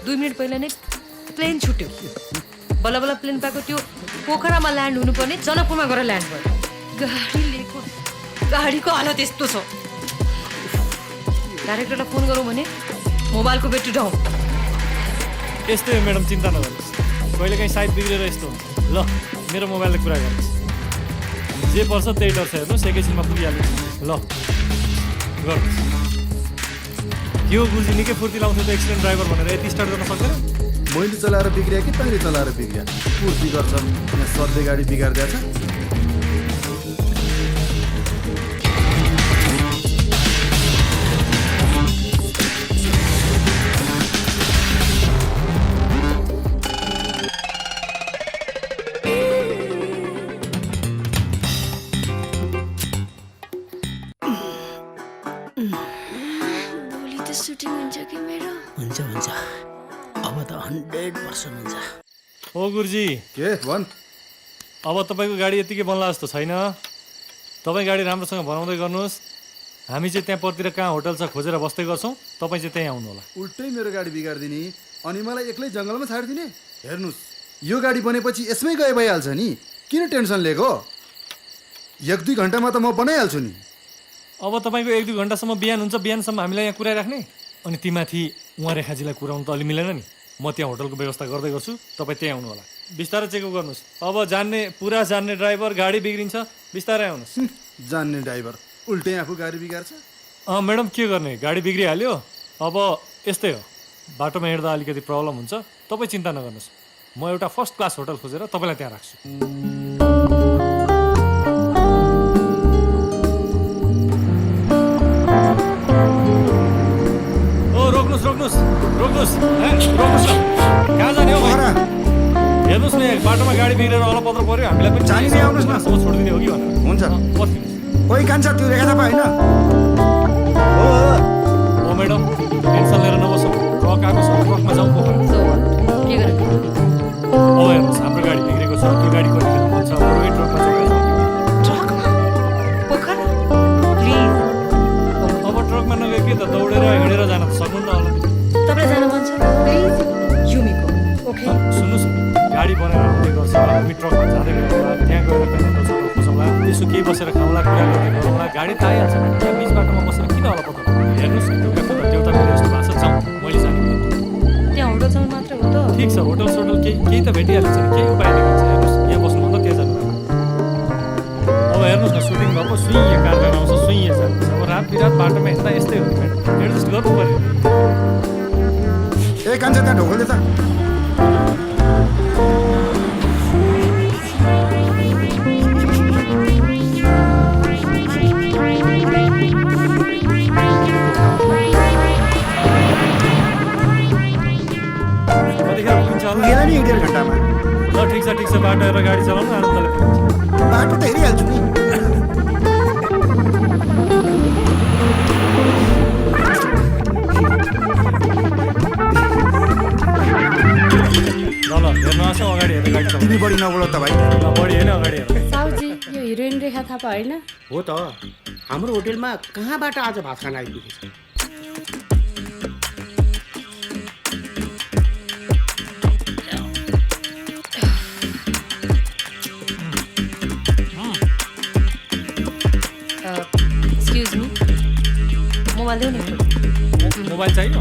2 मिनट पहिला नै प्लेन छुट्यो। बल्ल बल्ल प्लेन पाएको त्यो पोखरामा ल्यान्ड हुनुपर्ने जनकपुरमा गएर ल्यान्ड भयो। गाडीको हालत यस्तो छ। डाइरेक्टरलाई फोन गरौँ भने मोबाइलको ब्याट्री डाउन। यस्तै हो म्याडम, चिन्ता नगर्नुहोस्। कहिलेकाहीँ साइड बिग्रेर यस्तो हुन्छ। ल मेरो मोबाइलले कुरा गर्नुहोस्, जे पर्छ त्यही डर छ। हेर्नुहोस् एकैछिनमा पुगिहाल्नु। ल गर्नुहोस्। के हो गुरुजी, निकै फुर्ती लाउँथ्यो त एक्सिडेन्ट ड्राइभर भनेर यति स्टार्ट गर्न सक्दैन? मैले चलाएर बिग्रिया कि तैँले चलाएर बिग्रिया? पूर्ति गर्छ, यहाँ सधैँ गाडी बिगारिदिएछ। हुन्छ अब त 100% हुन्छ। ओ गुरुजी, के भन्? अब तपाईँको गाडी यतिकै बन्ला जस्तो छैन। तपाईँ गाडी राम्रोसँग बनाउँदै गर्नुहोस्। हामी चाहिँ त्यहाँ परतिर कहाँ होटल छ खोजेर बस्दै गर्छौँ, तपाईँ चाहिँ त्यहीँ आउनु होला। उल्टै मेरो गाडी बिगारिदिने अनि मलाई एक्लै जङ्गलमा छाडिदिने? हेर्नुहोस्, यो गाडी बनेपछि यसमै गए भइहाल्छ नि, किन टेन्सन लिएको? 1-2 घन्टामा त म बनाइहाल्छु नि। अब तपाईँको 1-2 घन्टासम्म बिहान हुन्छ, बिहानसम्म हामीलाई यहाँ कुराइराख्ने? अनि तीमाथि उहाँ रेखाजीलाई कुराउनु त अलि मिलेन नि। म त्यहाँ होटलको व्यवस्था गर्दै गर्छु, तपाईँ त्यहीँ आउनु होला। बिस्तारै चेकअप गर्नुहोस्। अब पुरा जान्ने ड्राइभर, गाडी बिग्रिन्छ, बिस्तारै आउनुहोस्। जान्ने ड्राइभर उल्टै आफू गाडी बिगार्छ। म्याडम के गर्ने, गाडी बिग्रिहाल्यो। अब यस्तै हो, बाटोमा हिँड्दा अलिकति प्रब्लम हुन्छ। तपाईँ चिन्ता नगर्नुहोस्, म एउटा फर्स्ट क्लास होटल खोजेर तपाईँलाई त्यहाँ राख्छु। रोक्नुहोस् रोक्नुहोस्, कहाँ जाने हो? हेर्नुहोस् न, बाटोमा गाडी बिग्रेर अलपत्र पर्यो, हामीलाई पनि जाने नै आउनुहोस् न, छोडिदिने हो कि भनेर। हुन्छ, पर्खिनुहोस्। कोही कान्छ त्यो रेखा थापा होइन? हो म्याडम, टेन्सन लिएर नबसौँ। ट्रक आएको छ, ट्रकमा जाउँ पोखरा। के गर्नु? अब हेर्नुहोस्, हाम्रो गाडी बिग्रेको छ, त्यो गाडी कति खेल्नु मन छ, अरूकै ट्रकमा जाउँ। ट्रकमा? पोखरा? प्लिज। अब ट्रकमा नगए के त, दौडेर हिँडेर जान त सक्नुहुन्न होला। तपाईँलाई जान मन छ? प्लिज युमीको। ओके, सुन्नुहोस्, गाडी बनाएर आउँदै गर्छ, हामी ट्रकमा जाँदै गरौँला, त्यहाँ गएर कहीँ खोजौँला, यसो केही बसेर खाउँला, कुरा गर्दै गरौँला। गाडी त आइहाल्छ, त्यहाँ बिच बाटोमा बसेर किन होला पक्का? हेर्नुहोस्, ढुक्का खुट्टा देउता मिले जस्तो भएको छ, जाउँ, मैले जाने। त्यहाँ होटलसम्म मात्रै हो त? ठिक छ, होटल सोटल केही त भेटिहालिन्छ नि, केही उपाय निकाल्छ। हेर्नुहोस्, यहाँ बस्नुभन्दा त्यहाँ जानु। अब हेर्नुहोस् न, सुटिङ भएको सुइँ कार लिएर आउँछ, सुइँ जान्छ। अब रात बिरात बाटोमा हिँड्दा यस्तै हो नि म्याडम, एडजस्ट गर्नु पऱ्यो। ए कान्छ त्यहाँ ढोकल्दै त। पुगेन नि 1.5 घन्टामा। ल ठिक छ, बाटो हेरेर गाडी चलाउनु, आनन्दले बाटो त हेरिहाल्छु नि। ल हेर्न आउँछौ अगाडि हेर गाडी चलाउनु। तिमी बढी नबोल त भाइ। ल बढी होइन अगाडि हेर। साउजी यो हिरोइन रेखा थापा होइन? हो त हाम्रो होटेलमा कहाँबाट आज भात खान आइपुगेछ? एक्सक्युज मी, मोबाइल देऊ न। मोबाइल चाहियो?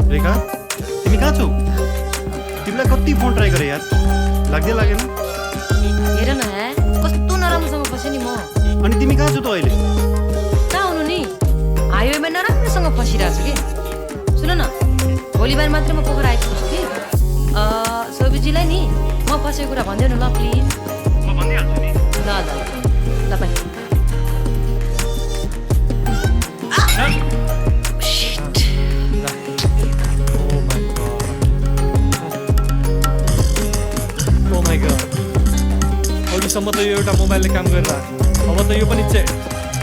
रेखा तिमी कहाँ छौ? तिमीलाई कति फोन ट्राई गरेँ यार, लाग्दै लागेन। हेर न हे, कस्तो नराम्रोसँग फसेँ नि म। अनि तिमी कहाँ छौ त अहिले? कहाँ हुनु नि? हाइवेमा नराम्रोसँग फसिरहेको छु कि। सुन न, भोलि बिहान मात्रै म पोखरा आइपुग्छु कि। सोभिजीलाई नि म फसेको कुरा भनिदेऊ न ल प्लिज। म भनिदिइहाल्छु नि। ल ल ल बाई। अघिसम्म त यो एउटा मोबाइलले काम गरिरहेको, अब त यो पनि चेक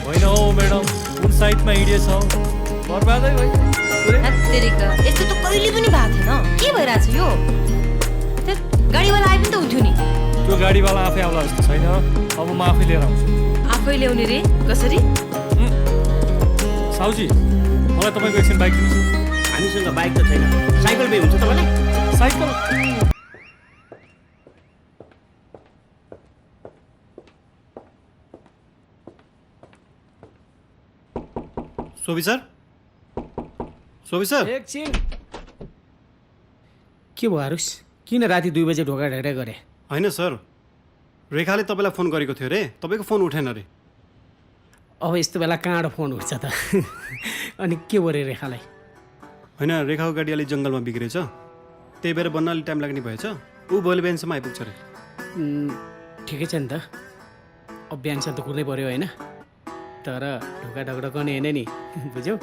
होइन हौ म्याडम। कुन साइडमा हिँडेछ बर्बादै भयो। यस्तो त कहिले पनि भएको थिएन, के भइरहेछ यो? गाडीवाला आए पनि त हुन्थ्यो नि। त्यो गाडीवाला आफै आउला जस्तो छैन, अब म आफै लिएर आउँछु। आफै ल्याउने रे? कसरी? साउजी मलाई तपाईँको एकछिन बाइक दिनुहोस्। हामीसँग बाइक त छैन, साइकल पे हुन्छ तपाईँलाई? साइकल सोभी सर, सोभी सर। एकछिन के भयो आरुष? किन राति 2 बजे ढोका ढेडा गरे? होइन सर, रेखाले तपाईँलाई फोन गरेको थियो अरे, तपाईँको फोन उठेन अरे। अब यस्तो बेला कहाँबाट फोन उठ्छ त? अनि के भयो रे रेखालाई? होइन, रेखाको गाडी अलिक जङ्गलमा बिग्रेछ, त्यही भएर बन्न अलिक टाइम लाग्ने भएछ। ऊ भोलि बिहानसम्म आइपुग्छ अरे। ठिकै छ नि त, अब बिहानसम्म त कुर्नै पऱ्यो होइन? तर ढोका ढकढकाउने होइन नि, बुझ्यौ?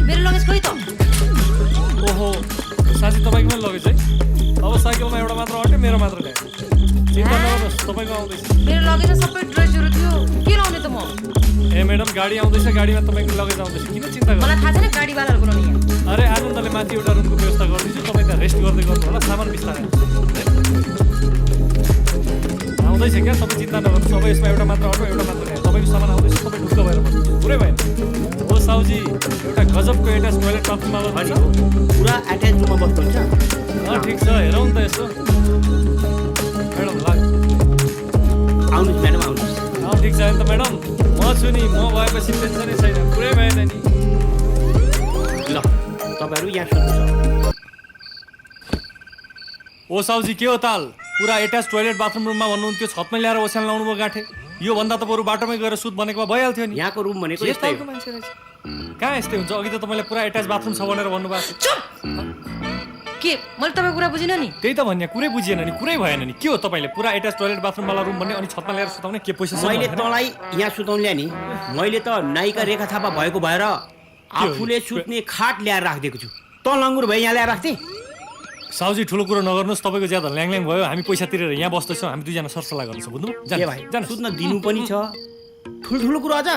मेरो लगेज खोइ त। ओहो साथी तपाईँको पनि लगेज है? अब साइकलमा एउटा मात्र अट्यो, मेरो मात्र ल्यायो। चिन्ता नगर्नुहोस्, तपाईँको आउँदैछ। मेरो लगेजमा सबै ड्रेसहरू थियो, के लाउने त म? ए म्याडम गाडी आउँदैछ, गाडीमा तपाईँको लगेज आउँदैछ, किन चिन्ता गर्नु? मलाई थाहा छैन गाडीवालाहरू बोलाउने यहाँ। अरे आनन्दले माथि एउटा रुमको व्यवस्था गरिदिन्छु, तपाईँ त्यहाँ रेस्ट गर्दै गर्नु होला, सामान बिस्तारै आउँदैछ क्या, तपाईँ चिन्ता नगर्नुहोस्। अब यसमा एउटा मात्र अटो, एउटा मात्र ल्यायो, तपाईँको सामान आउँदैछ, तपाईँ ढुक्क भएर बस्नुहुन्छ, पुरै भएन। हो साउजी, एउटा गजबको एट्याच टोइलेट बाथरुममा बस्नुहुन्छ, पुरा एट्याच रुममा बस्नुहुन्छ? ठिक छ, हेरौँ त यसो। म्याडम लाग आउनुहोस् म्याडम, आउनुहोस्। ठिक छ नि त म्याडम, म छु नि, म भएपछि टेन्सनै छैन, पुरै भएन नि। ल तपाईँहरू यहाँ सुन्नुहोस्। ओ साउजी के हो ताल? पुरा एट्याच टोइलेट बाथरुम रुममा भन्नुहुन्थ्यो, छतमै ल्याएर ओछ्यान लाउनु भयो गाँठे। योभन्दा त बरु बाटोमै गएर सुत भनेको भइहाल्थ्यो नि। यहाँको रुम भनेको यस्तै खालको मान्छे रहेछ। कहाँ यस्तै हुन्छ? अघि त तपाईँले पुरा एट्याच बाथरुम छ भनेर भन्नुभएको थियो। के मैले तपाईँको कुरा बुझिनँ नि? त्यही त भन्ने, कुरै बुझिएन नि, कुरै भएन नि। के हो तपाईँले पुरा एट्याच टोइलेट बाथरुमवाला रुम भन्ने, अनि छतमा ल्याएर सुताउने के पैसा? मैले तँलाई यहाँ सुताउनु ल्याएँ नि, मैले त नायिका रेखा थापा भएको भएर आफूले सुत्ने खाट ल्याएर राखिदिएको छु। त लङ्गुर भए यहाँ ल्याएर राख्थे? साउजी ठुलो कुरो नगर्नुहोस्, तपाईँको ज्यादा ल्याङ भयो। हामी पैसा तिरेर यहाँ बस्दैछौँ, हामी दुईजना सरसल्लाह गर्छौँ, बुझ्नु? के भाइ, सुत्न दिनु पनि छ, ठुल्ठुलो कुरो अझ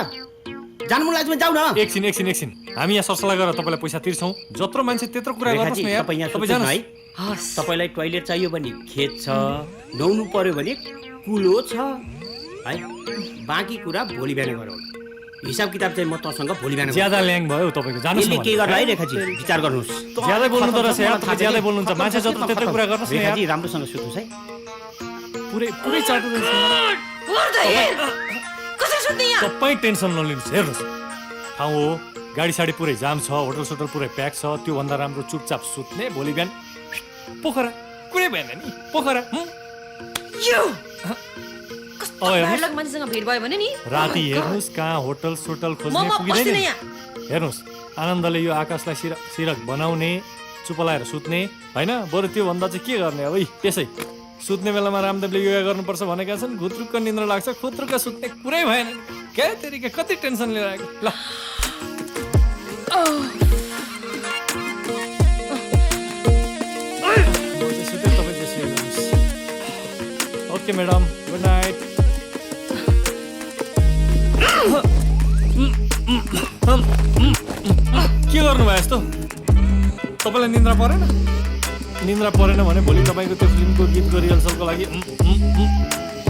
जानु मन लाग्छ भने जाऊ न। एकछिन हामी यहाँ सरसल्लाह गरेर तपाईँलाई पैसा तिर्छौँ। जत्रो मान्छे त्यत्रो कुरा गर्नुहोस् न यार। तपाईँ यहाँ सुत्नु है। तपाईँलाई टोइलेट चाहियो भने खेत छ, नुहाउनु पर्यो भने कुलो छ है, बाँकी कुरा भोलि बिहान गरौँ। हिसाब किताब चाहिँ म तसँग भोलि बिहान ज्यादा ल्याङ भयो तपाईँको जानुहोस् यसले न के गर्ला है रेखाजी विचार गर्नुहोस् ज्यादै बोल्नु त रहेछ यार तपाईँ ज्यादै बोल्नुहुन्छ मान्छे जस्तो त्यत्रो कुरा गर्नुहोस् न यार रेखाजी राम्रोसँग सुत्नुहोस् है पुरै पुरै चाटो रहेछ कसरी सुत्ने यहाँ तपाईँ टेन्सन नलिनुहोस् हेर्नुहोस् ठाउँ हो गाडी साडी पुरै जाम छ होटल सोटल पुरै प्याक छ त्योभन्दा राम्रो चुपचाप सुत्ने भोलि बिहान पोखरा कुरै भएन नि पोखरा यो अब हेर्नुहोस् बाहिरको मान्छेसँग भेट भयो भने नि राति हेर्नुहोस् कहाँ होटल सोटल खोज्ने म पुगिँदैन बस्दिनँ नि। यहाँ। हेर्नुहोस् आनन्दले यो आकाशलाई सिरक बनाउने चुप लाएर सुत्ने होइन बरु त्योभन्दा चाहिँ के गर्ने अब त्यसै सुत्ने बेलामा रामदेवले योगा गर्नुपर्छ भनेका छन् घुत्रुक्क निन्द्रा लाग्छ खुत्रुक्क सुत्ने कुरै भएन क्या तेरिका कति टेन्सन लिएर आएको ल ओके मैडम गुड नाइट के गर्नुभयो यस्तो तपाईँलाई निन्द्रा परेन निन्द्रा परेन भने भोलि तपाईँको त्यो फिल्मको गीतको रिहर्सलको लागि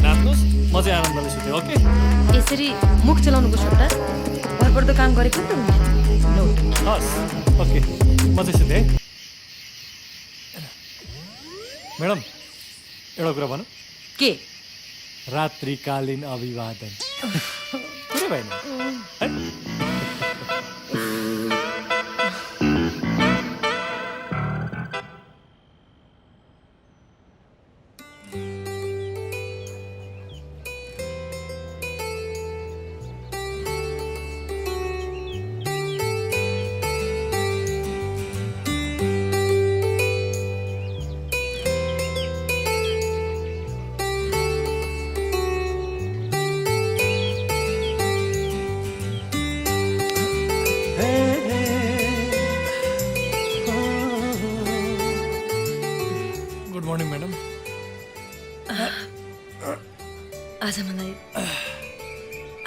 नाच्नुहोस् म चाहिँ आनन्दले सुतेँ ओके यसरी मुख चलाउनुको सट्टा भरपर्दो काम गरेको नि त हुन्छ हस् ओके म चाहिँ सुतेँ है म्याडम एउटा कुरा भनौँ के रात्रिकालीन अभिवादन कुरै भएन है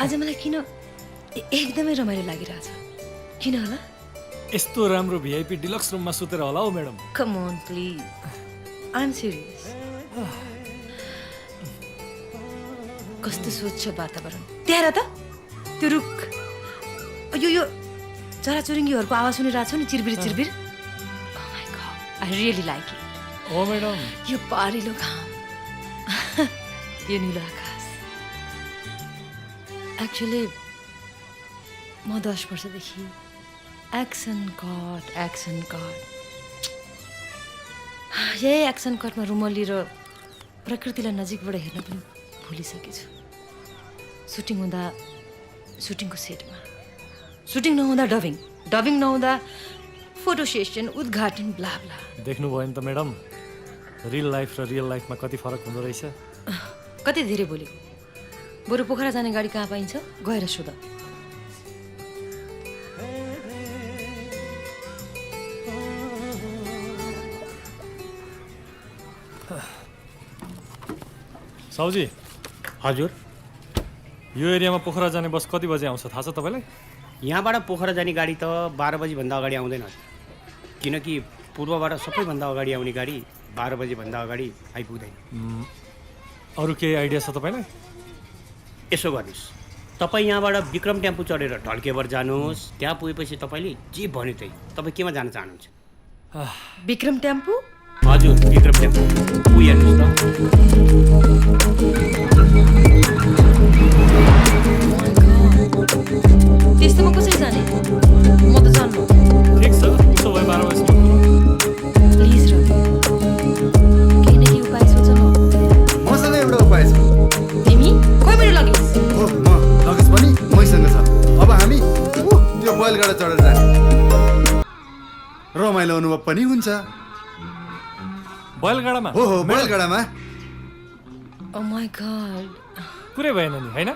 आज मलाई किन एकदमै रमाइलो लागिरहेछ किन होला यस्तो राम्रो भिआइपी डिलक्स रुममा सुतेर होला हौ madam come on please I am serious कस्तो स्वच्छ वातावरण त्यहाँ त त्यो रुख यो चराचुरुङ्गीहरूको आवाज सुनिरहेको छ नि चिरबिर चिरबिर oh my god I really like it oh madam यो पारिलो घाम यो नीलो आकाश एक्चुअली म 10 वर्षदेखि एक्सन कट यही एक्सन कटमा रुमल्ली र प्रकृतिलाई नजिकबाट हेर्न पनि भुलिसकेछु सुटिङ हुँदा सुटिङको सेटमा सुटिङ नहुँदा डबिङ नहुँदा फोटो सेसन उद्घाटन ब्ला ब्ला देख्नुभयो नि त म्याडम रियल लाइफ र रियल लाइफमा कति फरक हुँदो रहेछ कति धेरै बोलेको बरु पोखरा जाने गाडी कहाँ पाइन्छ गएर सोध साउजी हजुर यो एरियामा पोखरा जाने बस कति बजे आउँछ थाहा छ तपाईँलाई यहाँबाट पोखरा जाने गाडी त 12 बजीभन्दा अगाडि आउँदैन किनकि पूर्वबाट सबैभन्दा अगाडि आउने गाडी 12 बजीभन्दा अगाडि आइपुग्दैन अरू केही आइडिया छ तपाईँलाई यसो गर्नुहोस् तपाईँ यहाँबाट विक्रम टेम्पो चढेर ढल्केबर जानुहोस् त्यहाँ पुगेपछि तपाईँले जे भन्यो त्यही तपाईँ केमा जान चाहनुहुन्छ विक्रम टेम्पो हजुर विक्रम टेम्पो हेर्नुहोस् त त्यस्तोमा कसरी जाने म त जान्नु ठिक छ उसो भए 12 बजी प्लिज र केही न केही उपाय सोच न मसँग एउटा उपाय छ तिमी खोइ मेरो लगेज हो म लगेज पनि मैसँग छ अब हामी त्यो बैलगाडा चढेर जाने रमाइलो अनुभव पनि हुन्छ बैलगाडामा हो बैलगाडामा ओ माय गॉड कुरै भएन नि हैन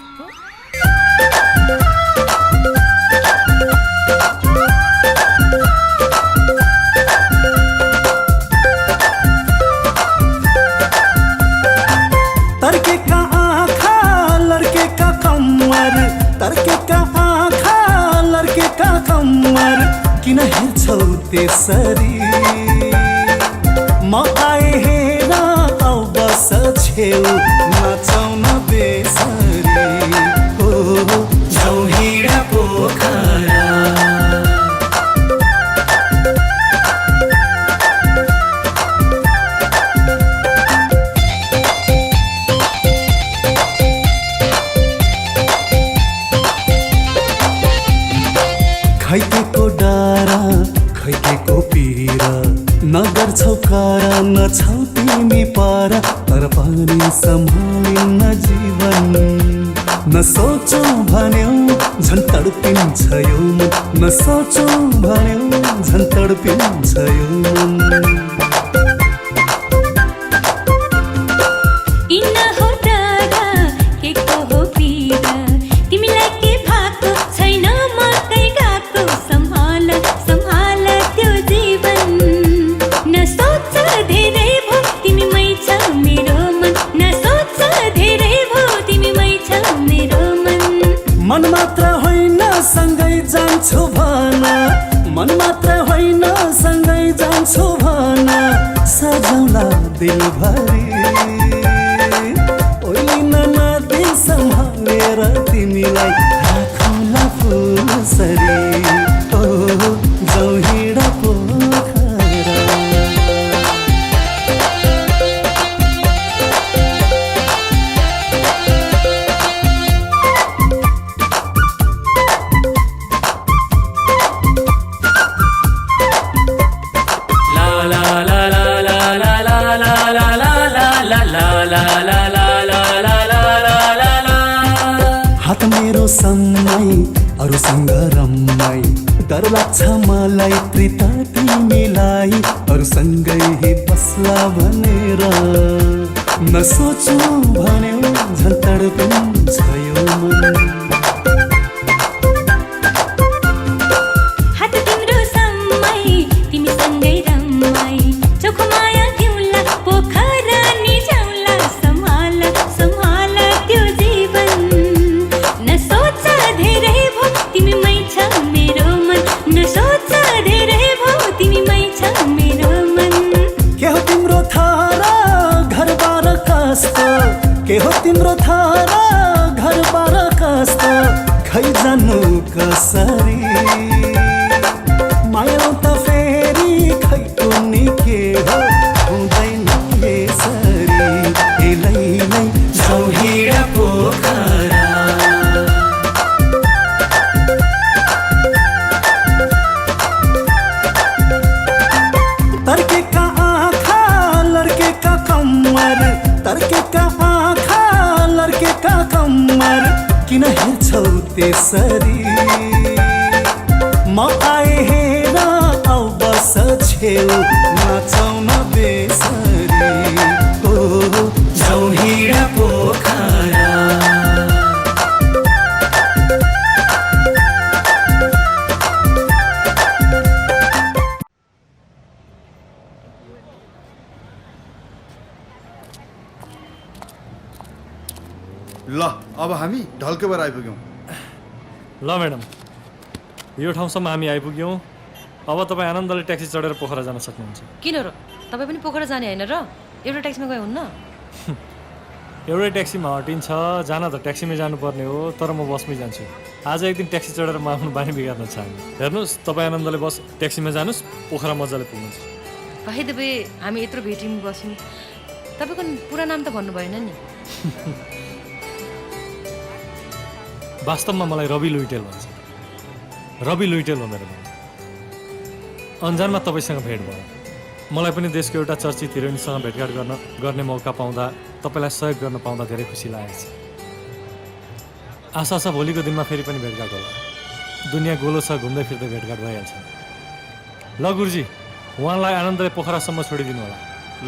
तड़के का आँखा लड़के का कमर तड़के का आँखा लड़के का कमर किन हेर्छौ त्यसरी म आए हेर आउ बस छेउ नचाउन बेसरी हो जाऊ हिँड गर्छौ कर नछौ तिमी पर तर पनि सम्हालिन्न जीवन नसोचौ भन्यौ झन् तडपिन्छ यो मन नसोचौ भन्यौ झन् तडपिन्छ यो मन मन मात्र होइन सँगै जान्छु भन मन मात्र होइन सँगै जान्छु भन सजाउला दिलभरि ओइलिन नदी सम्हालेर तिमीलाई राखौँला फुलसरी ओ जाउँ हिँड पोखरा हात मेरो समय अरूसँग रमाई डर लाग्छ मलाई प्रीता तिमीलाई अरूसँगै बस्ला भनेर नसोचौ भन्यौ झन् तडपिन्छ यो मन के हो तिम्रो थारा घरबार कस्तो खै जानु कसरी माया त फेरि खै कुनी के हो हुँदैन यसरी एलैलै जाउँ हिँड पोखरा तर्केका आँखा लड्केका कम्मर तर्केका लड्केका कम्मर किन हेर्छौ त्यसरी म आए हेर आउ बस छेउ नाचौ न बेसरी ओ जाउँ हिँड पोखरा ल अब हामी ढल्केबर आइपुग्यौँ ल म्याडम यो ठाउँसम्म हामी आइपुग्यौँ अब तपाईँ आनन्दले ट्याक्सी चढेर पोखरा जान सक्नुहुन्छ किन र तपाईँ पनि पोखरा जाने होइन र एउटा ट्याक्सीमा गए हुन्न एउटै ट्याक्सीमा हटिन्छ जान त ट्याक्सीमै जानुपर्ने हो तर म बसमै जान्छु आज एक दिन ट्याक्सी चढेर म आफ्नो बानी बिगार्न चाहन्छु हेर्नुहोस् तपाईँ आनन्दले बस ट्याक्सीमा जानुहोस् पोखरा मजाले पुग्नुहुन्छ भाइ तपाईँ हामी यत्रो भेट्यौँ बस्यौँ तपाईँको पुरा नाम त भन्नु भएन नि वास्तवमा मलाई रवि लुइटेल भन्छ रवि लुइटेल हो मेरो नाम अन्जानमा तपाईँसँग भेट भयो मलाई पनि देशको एउटा चर्चित हिरोइनसँग भेटघाट गर्ने मौका पाउँदा तपाईँलाई सहयोग गर्न पाउँदा धेरै खुसी लागेको छ आशा छ भोलिको दिनमा फेरि पनि भेटघाट होला दुनियाँ गोलो छ घुम्दै फिर्दै भेटघाट भइहाल्छ ल गुरुजी उहाँलाई आनन्दले पोखरासम्म छोडिदिनु होला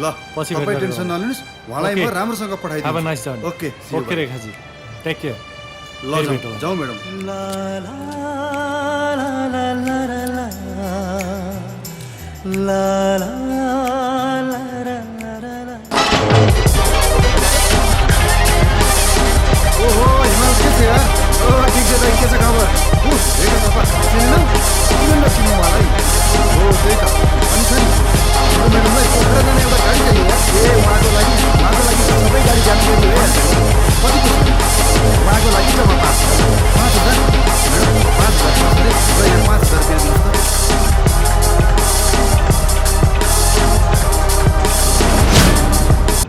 ल पछि तपाईँ टेन्सन नलिनुहोस् उहाँलाई म राम्रोसँग पठाइदिन्छु have a nice journey okay okay Rekha ji take care ल जाउँ म्याडम ला ला ला ला ला ला ला ओहो हिमाल के छ यार ओ ठिक छ दाइ के छ खबर रेखा थापा चिन्नु किन नचिन्नु मलाई हो त्यही त अनि छ नि म्याडमलाई पोखरा जाने एउटा गाडी चाहियो ए उहाँको लागि सबै गाडी जानुपर्ने हो कति उहाँको लागि त म 5,000 म्याडम 5,000 5,000 दिनुहोस् त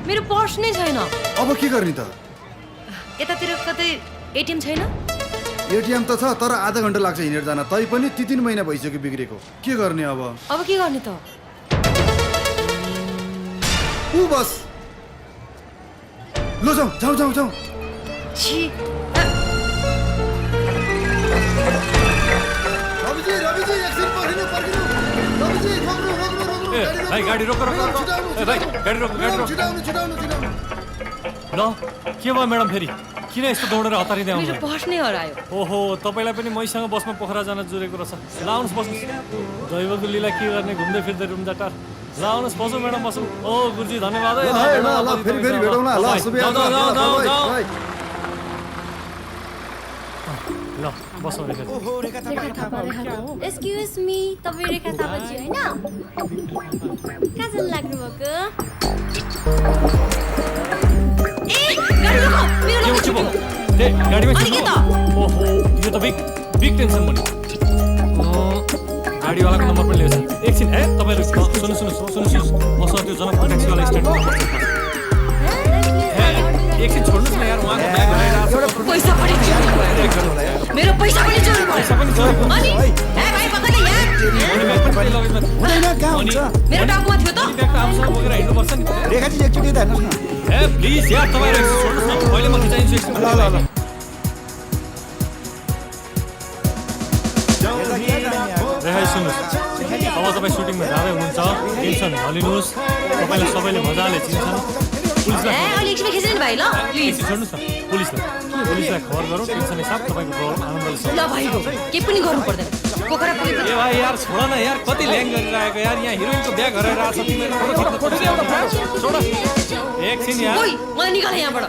मेरो पर्स नै छैन अब के गर्ने त यतातिर कतै एटिएम छैन एटिएम त छ तर आधा घन्टा लाग्छ हिँडेर जान तै पनि 3 महिना भइसक्यो बिग्रेको के गर्ने अब के गर्ने त ऊ बस लो जाऊ जाऊ जाऊ जाऊ छी रविजी रविजी एकछिन पर्खिनु पर्खिनु रविजी रोक्नु रोक्नु रोक्नु ए भाइ गाडी रोक रोक रोक ए भाइ गाडी रोक छिटाउनु छिटाउनु छिटाउनु ल के भयो म्याडम फेरि किन यस्तो दौडेर हतारिँदै आउनु मेरो पर्स नै हरायो ओहो तपाईँलाई पनि मैसँग बसमा पोखरा जान जुरेको रहेछ ल आउनुहोस् बस्नुहोस् दैवको लीला के गर्ने घुम्दै फिर्दै रुम्जाटार ल आउनुहोस् बसौँ म्याडम बसौँ ओ गुरुजी धन्यवाद है ल फेरि फेरि भेटौँ न ल ल बसौँ रेखा ओहो रेखा थापा एक्सक्युज मी तपाईँ रेखा थापाजी होइन कहाँ जानु लाग्नुभएको गाडीमा ओहो यो त बिग टेन्सन बन्यो गाडीवालाको नम्बर पनि लिएछ एकछिन है तपाईँहरू सुन्नुहोस् मसँग त्यो जनकपुर ट्याक्सीवाला स्ट्यान्ड एकछिन छोड्नुहोस् न यार उहाँको ब्याग हराइरहेको छ पैसा पनि मेरो पैसा पनि चोरी भयो अनि ए भाइ पकड्नु यार हुँदैन कहाँ हुन्छ मेरो टाउकोमा थियो त ब्याग त आफूसँग बोकेर हिँड्नुपर्छ नि रेखाजी एकचोटि त हेर्नुहोस् न ए प्लिज यार तपाईँहरू छोड्नुहोस् न अहिले म खिचाइदिन्छु एकछिन ल रेखा सुन्नुहोस् अब तपाईँ सुटिङमा जाँदै हुनुहुन्छ टेन्सन नलिनुहोस् तपाईँलाई सबैले मजाले चिन्छन् अहिले एकछिन खिच्नु भाइ ल प्लिज छोड्नुहोस् न पुलिसलाई खबर गरौँ टेन्सन हिसाब तपाईँको प्रब्लम आनन्दले ल भाइ हो के पनि गर्नु पर्दैन पोखरा पुगेको ए भाइ यार छोड न यार कति ल्याङ गरिरहेको यार यहाँ हिरोइनको ब्याग हराइरहेको छ तिमीहरू फोटो खिच्न छोड एकछिन यार ओइ मलाई निकाल यहाँबाट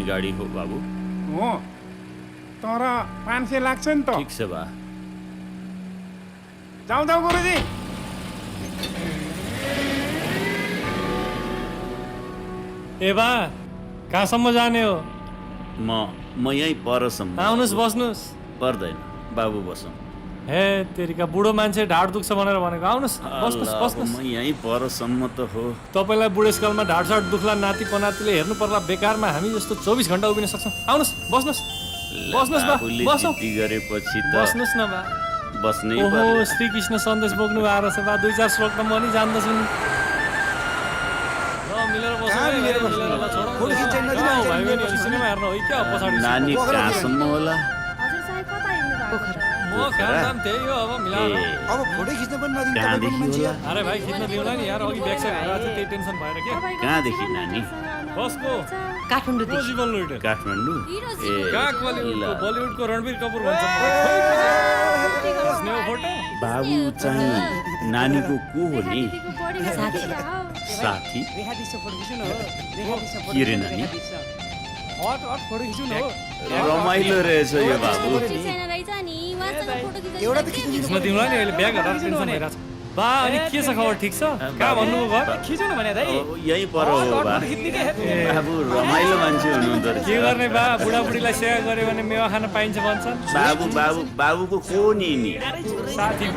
गाडी हो बाबु हो तर 500 लाग्छ नि त ठीक छ बा जाऊ जाऊ गुरुजी ए बा कहाँसम्म जाने हो म यहीँ परसम्म आउनुहोस् बस्नुहोस् पर्दैन बाबु बसौँ हे तेरिका बुढो मान्छे ढाड दुख्छ भनेर भनेको आउनुहोस् बस्नुहोस् म यहीँ परसम्म त हो तपाईँलाई बुढेसकालमा ढाडसाड दुख्ला नाति पनातिले हेर्नु पर्ला बेकारमा हामी जस्तो 24 घण्टा उभिन सक्छौँ आउनुहोस् बस्नुहोस् बा बसौँ गरेपछि त बस्नुहोस् न बा बस्नै ओहो श्री कृष्ण सन्देश बोक्नु भएको रहेछ बा 2-4 श्लोक त म नि जान्दछु नि मिलेर सिनेमा हेर्न हो क्या पछाडि नानी कहाँसम्म होला अब फोटो खिच्न पनि नदिनु अरे भाइ खिच्न दिउँला नि यार अघि ब्याक साइड हराएको थियो त्यही टेन्सन भएर के कहाँदेखि नानी बसको काठमाडौँदेखि काठमाडौँ ए बलिउडको रणबीर कपुर भन्छ बाबु चाहिँ नानीको को हो नि साथी के रे नानी रमाइलो रहेछ यो बाबु एउटा त खिच्नु दिउँला नि अहिले ब्याग हराएर टेन्सन भइरहेछ बा अनि के छ खबर ठिक छ कहाँ भन्नुभयो घर खिचौँ न भने दाइ यहीँ पर हो बा बाबु रमाइलो मान्छे हुनुहुँदो रहेछ के गर्ने बा बुढाबुढीलाई सेवा गर्यो भने मेवा खान पाइन्छ भन्छन् बाबुको को नि साथी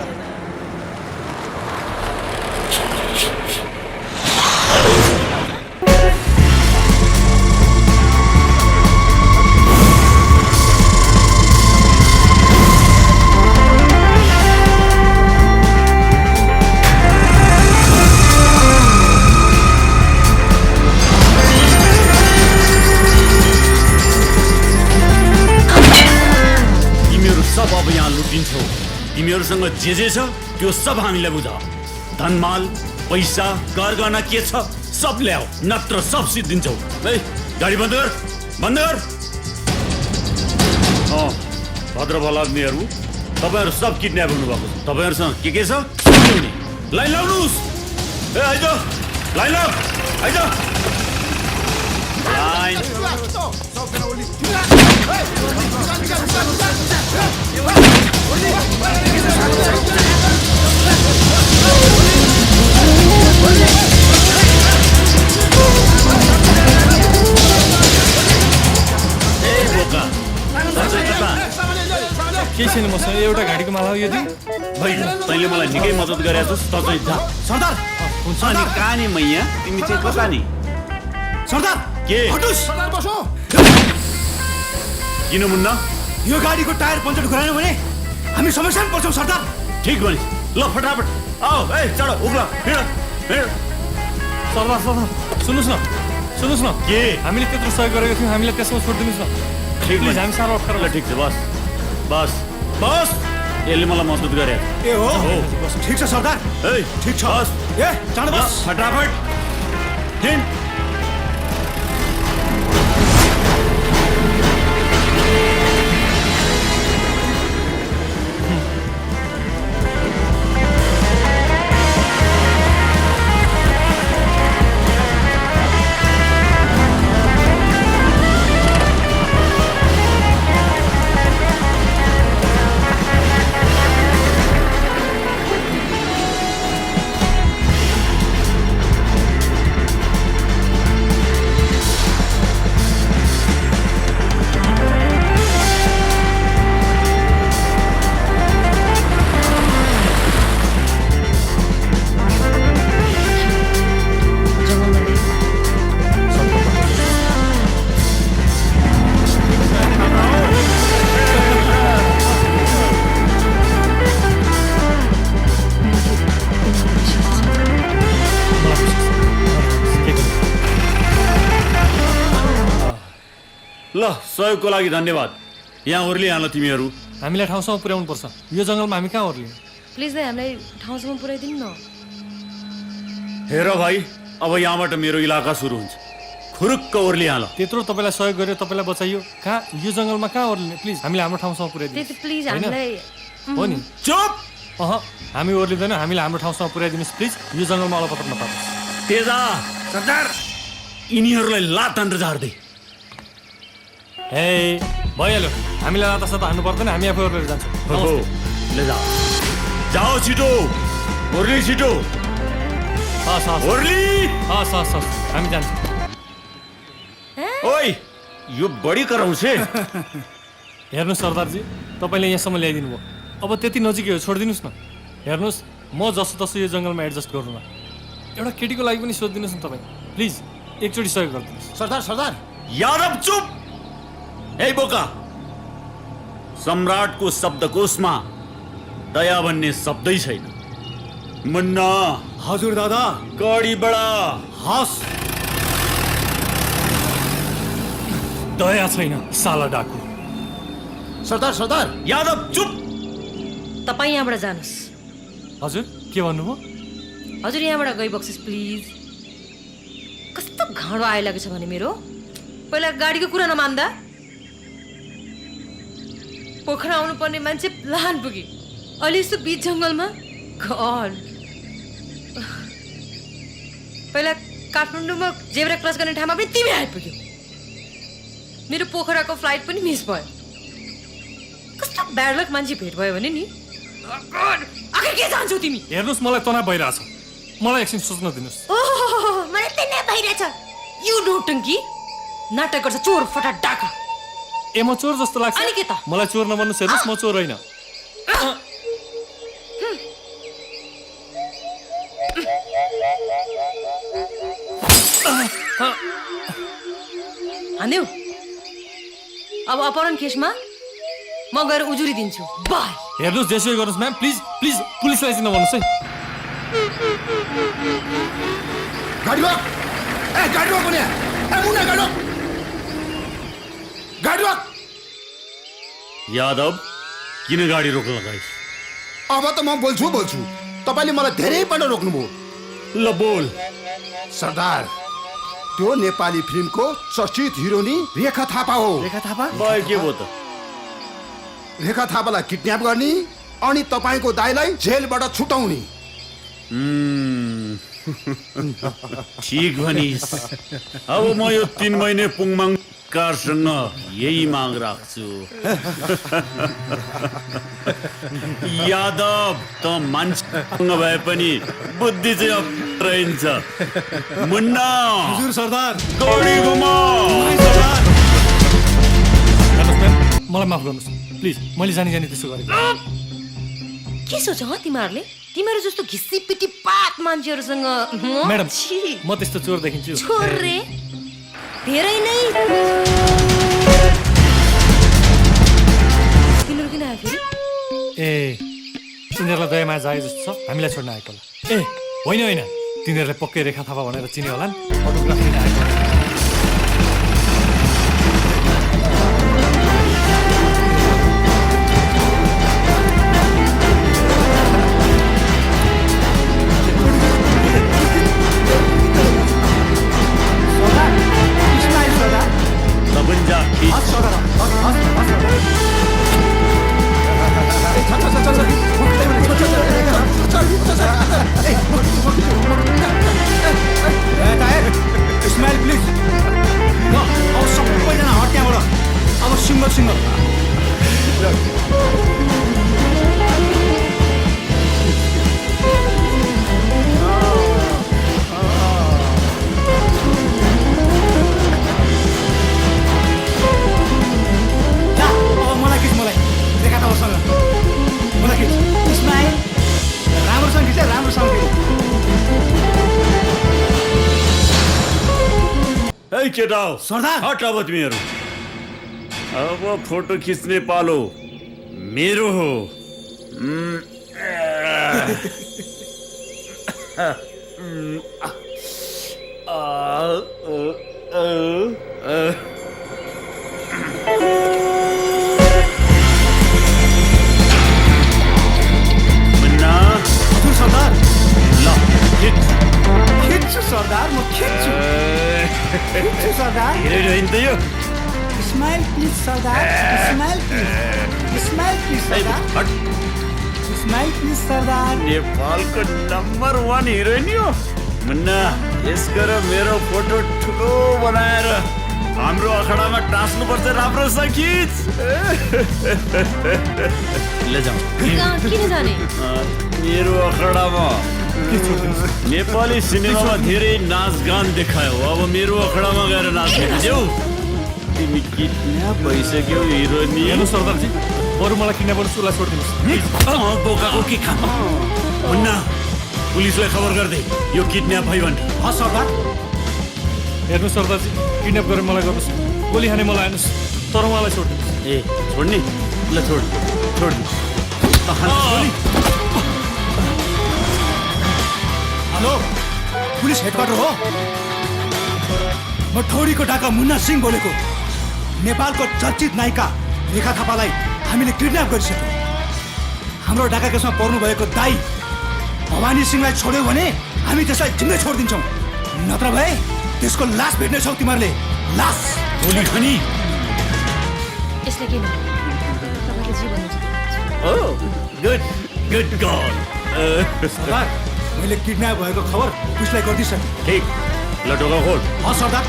तिमीहरूसँग जे छ त्यो सब हामीलाई बुझ धनमाल पैसा गरगहना के छ सब ल्याऊ नत्र सब सिद्धिन्छौ है गाडी बन्द कर भद्रभलाग्नेहरू तपाईँहरू सब किडन्याप हुनुभएको छ तपाईँहरूसँग के छ लाइन लाउनुहोस् ए आइज लाइन लाउ आइज लाइन केही छैन मसँग एउटा घाँटीको माला हो यो दिउँ भाइ तैँले मलाई निकै मद्दत गरेका छस् त चाहिँ जा सरदार अनि कहाँ नि मैया तिमी चाहिँ कता नि सरदार के हटुस सरदार बसो किन मुन्ना यो गाडीको टायर पञ्चर घुराएन भने हामी समस्यामा पर्छौँ सरदार ठिक भने ल फटाफट आओ ए चढ उक्ला हिँड हिँड सरदार सरदार सुन्नुहोस् न के हामीले त्यत्रो सहयोग गरेको थियौँ हामीलाई त्यसमा छोडिदिनुहोस् न ठिक प्लिज हामी साह्रो अप्ठ्यारो ल ठिक छ बस बस बस यसले मलाई मद्दत गरे ए हो ठिक छ सरदार ए ठिक छ बस ए चाँडो बस फटाफट हिँड ल सहयोगको लागि धन्यवाद यहाँ ओर्लिहाल तिमीहरू हामीलाई ठाउँसम्म पुर्याउनु पर्छ यो जङ्गलमा हामी कहाँ ओर्लियौँ प्लिज दाइ हामीलाई ठाउँसम्म पुऱ्याइदिनु न हेर भाइ अब यहाँबाट मेरो इलाका सुरु हुन्छ खुरुक्क ओर्लिहाल त्यत्रो तपाईँलाई सहयोग गर्यो तपाईँलाई बचाइयो कहाँ यो जङ्गलमा कहाँ ओर्लिने प्लिज हामीले हाम्रो ठाउँसम्म पुर्याइदिनु त्यति प्लिज हामीलाई हो नि चुप हामी ओर्लिँदैन हामीले हाम्रो ठाउँसम्म पुर्याइदिनुहोस् प्लिज यो जङ्गलमा अलपत्र नपार्नुहोस् तेजा सरदार यिनीहरूलाई लातान झार्दै हे भइहाल्यो हामीलाई लाता साता हान्नु पर्दैन हामी आफै ओर्लेर जान्छौँ ले जाओ छिटो ओर्ली छिटो हस् हस् ओर्ली हस् हस् हस् हामी जान्छौँ ओइ यो बढी कराउँछ हेर्नुहोस् सरदारजी तपाईँले यहाँसम्म ल्याइदिनु भयो अब त्यति नजिकै हो छोडिदिनुहोस् न हेर्नुहोस् म जसो तसो यो जङ्गलमा एडजस्ट गर्नुमा एउटा केटीको लागि पनि सोधिदिनुहोस् न तपाईँ प्लिज एकचोटि सहयोग गरिदिनुहोस् सरदार सरदार यादव चुप ए बोका सम्राटको शब्दकोशमा दया भन्ने शब्दै छैन मुन्ना हजुर दादा गाडी बडा हस् दया छैन साला डाकु सरदार सरदार यादव चुप तपाईँ यहाँबाट जानुहोस् हजुर के भन्नुभयो हजुर यहाँबाट गइबक्सिस् प्लिज कस्तो घाँडो आइलागेको छ भने मेरो पहिला गाडीको कुरा नमान्दा पोखरा आउनु पर्ने मान्छे लहान पुगे अहिले यस्तो बिच जङ्गलमा गड पहिला काठमाडौँमा जेब्रा क्रस गर्ने ठाउँमा पनि तिमी आइपुग्यौ मेरो पोखराको फ्लाइट पनि मिस भयो कस्तो ब्याड लक मान्छे भेट भयो भने नि आखिर के जान्छौ तिमी हेर्नुहोस् मलाई तनाव भइरहेछ मलाई एकछिन सोच्न दिनुहोस् ओहो मलाई तनाव भइरहेछ यु नौटङ्की नाटक गर्छ चोर फटा डाका ए म चोर जस्तो लाग्छ अनि के त मलाई चोर नभन्नुहोस् हेर्नुहोस् म चोर होइन हान्देऊ अब अपहरण केसमा म गएर उजुरी दिन्छु बाई हेर्नुहोस् जेसुकै गर्नुहोस् म्याम प्लिज प्लिज पुलिसलाई चाहिँ नभन्नुहोस् है गाडी रोक ए गाडी रोक भने ए मुना गाडी रोक गाडी रोक यादव किन गाडी रोक्न लगाइस् अब त म बोल्छु तपाईँले मलाई धेरै पल्ट रोक्नुभयो ल बोल सरदार त्यो नेपाली फिल्मको चर्चित हिरोनी रेखा थापा हो रेखा थापा भयो के भयो त रेखा थापालाई किडन्याप गर्ने अनि तपाईँको दाइलाई जेलबाट छुटाउने ठिक भनिस् अब म यो 3 महिने पुङमाङ कारसँग यही माग राख्छु यादव त मान्छे भए पनि बुद्धि चाहिँ रहन्छ मुन्ना हजुर सरदार गाडी घुमा हेर्नुहोस् म्याम मलाई माफ गर्नुहोस् प्लिज मैले जानी जानी त्यसो गरेको के सोच तिमीहरूले तिमीहरू जस्तो घिस्सी पिटी पात मान्छेहरूसँग म्याडम म त्यस्तो चोर देखिन्छु छोर रे धेरै नै तिनीहरू किन आयो फेरि ए तिनीहरूलाई दयामा जाए जस्तो छ हामीलाई छोड्न आएको होला ए होइन होइन तिनीहरूले पक्कै रेखा थापा भनेर चिन्यो होला नि फोटोग्राफ लिन आएको स्माइल प्लिज ल अब सबैजना हट त्यहाँबाट अब सिङ्गल सिङ्गल मलाई खिच मलाई रेखा थापासँग मलाई खिच स्माइल राम्रोसँग खिच राम्रोसँग खिच ए केटा हो सरदार हट अब तिमीहरू अब फोटो खिच्ने पालो मेरो हो मुन्ना सरदार ल खिच्छु सरदार म खिच्छु सरदार हिँडेर होइन त यो स्माइल प्लिज सरदार स्माइल प्लिज सरदार स्माइल प्लिज सरदार नेपालको नम्बर 1 हिरोइन यो मुन्ना यसको र मेरो फोटो ठुलो बनाएर हाम्रो अखडामा टाँस्नुपर्छ राम्रो छ खिच ले जाऊ किन जाने मेरो अखडामा नेपाली सिनेमामा धेरै नाचगान देखायो अब मेरो अखडामा गएर नाच्ने जाऊ तिमी किडन्याप भइसक्यौ हिरोनी हेर्नु सरदारजी बरु मलाई किडन्याप गर्नु उसलाई छोडिदिनुहोस् बोकाको के काम मुन्ना पुलिसलाई खबर गर्दै यो किडन्याप भयो भने सरदार हेर्नु सरदारजी किडन्याप गरेर मलाई गर्नुहोस् गोली हाने मलाई हान्नुहोस् तर उहाँलाई छोडिदिनुहोस् ए छोड्ने ल छोड हेलो पुलिस हेडक्वार्टर हो म ठौरीको डाका मुन्ना सिंह बोलेको नेपालको चर्चित नायिका रेखा थापालाई हामीले किडन्याप गरिसक्यौँ हाम्रो डाका केसमा पर्नु भएको दाई भवानी सिंहलाई छोड्यौ भने हामी त्यसलाई जिम्मै छोडिदिन्छौँ नत्र भए त्यसको लास भेट्नेछौ तिमीहरूले लास गोली खानी यसले के तपाईले जे भन्नुहुन्छ ओ गुड गॉड सरदार मैले किडन्याप भएको खबर पुलिसलाई गरिदिइसकेँ ठीक ल ढोका खोल सरदार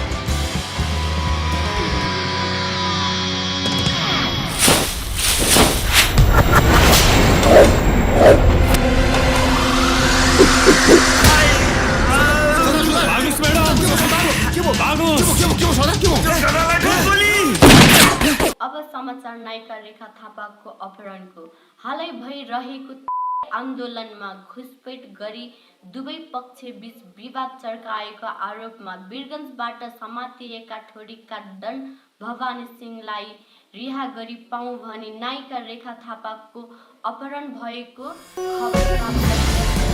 अब समाचार नायिका रेखा थापाको अपहरणको हालै भइरहेको आन्दोलनमा घुसपैठ गरी दुवै पक्ष बीच विवाद चर्काएको आरोपमा वीरगञ्जबाट समातिएका ठोरीका दण्ड भवानी सिंहलाई रिहा गरी पाऊँ भनी नायिका रेखा थापाको अपहरण भएको खबर प्राप्त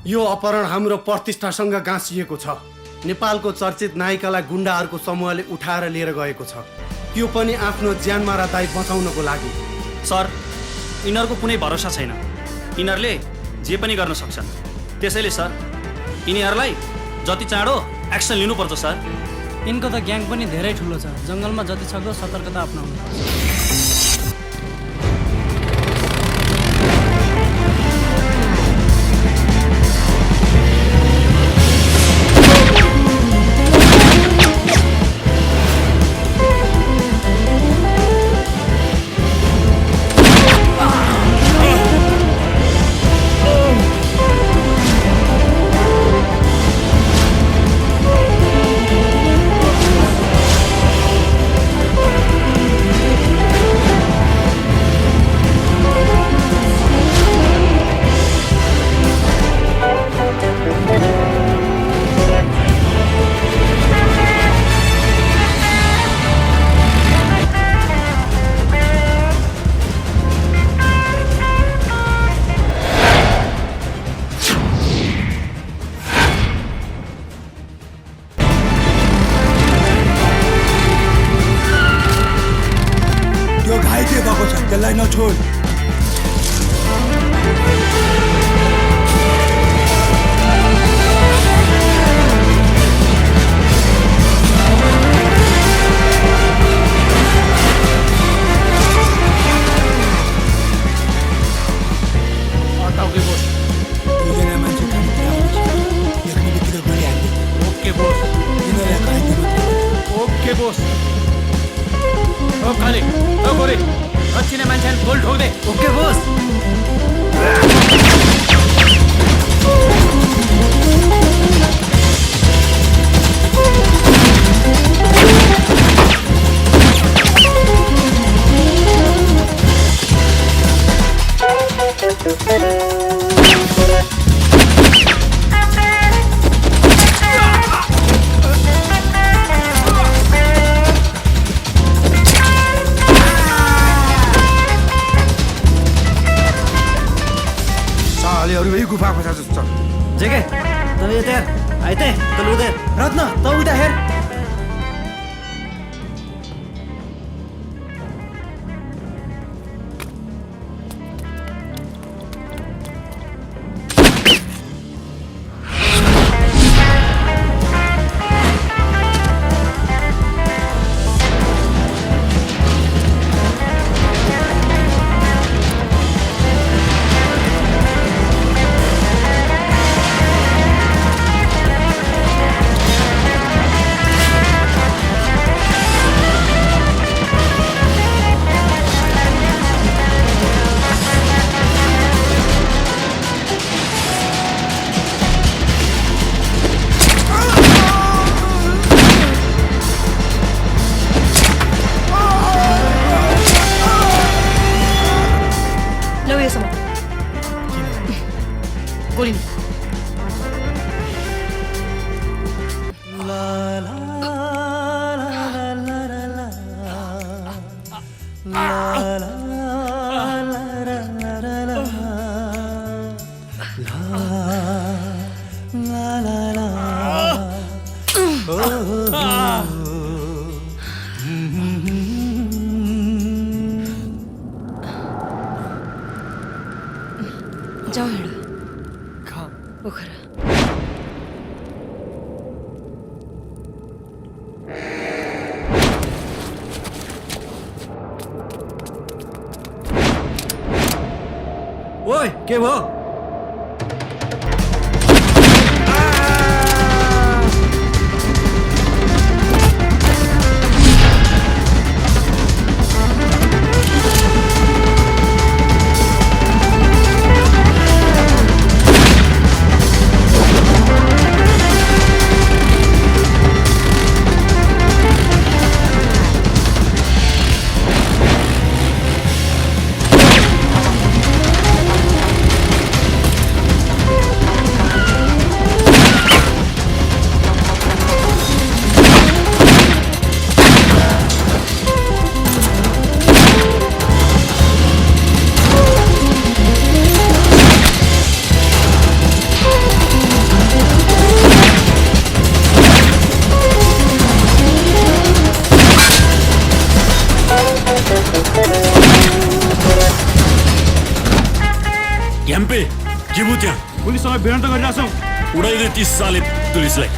यो अपहरण हाम्रो प्रतिष्ठासँग गाँसिएको छ नेपालको चर्चित नायिकालाई गुण्डाहरूको समूहले उठाएर लिएर गएको छ त्यो पनि आफ्नो ज्यानमारा दाइ बचाउनको लागि सर यिनीहरूको कुनै भरोसा छैन यिनीहरूले जे पनि गर्न सक्छन् त्यसैले सर यिनीहरूलाई जति चाँडो एक्सन लिनुपर्छ सर यिनको त ग्याङ पनि धेरै ठुलो छ जङ्गलमा जति सक्दो सतर्कता अपनाउनु भएको छ त्यसलाई नछोड ओके बोस ओ काले ओ गोरे रचिने मान्छेले गोल ठोक्दे ओके बोस गुफा खोजा जस्तो जेके तँ यता हेर आइते तँ उता हेर रत्न तँ उता हेर जाऊ हिँड पोखरा ओए के भयो झ्याम्पे के भयो त्यहाँ पुलिससँग भिडन्त गरिरहेको छौँ उडाइदे 30 साले पुलिसलाई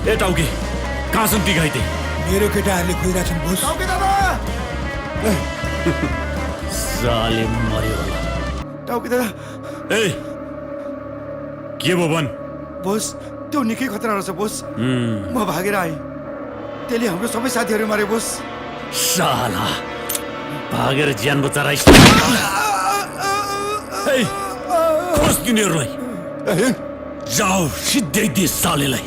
ए टाउके कहाँ छन् ती घाइते मेरो केटाहरूले खोजिरहेछन् बोस साले मर्यो होला टाउके दादा ए के भयो भन् बोस त्यो निकै खतरा रहेछ बोस म भागेर आएँ त्यसले हाम्रो सबै साथीहरू मारे बोस साला भागेर ज्यान बचाराइस् ए खोज तिनीहरूलाई जाऊ सिधै दे सालेलाई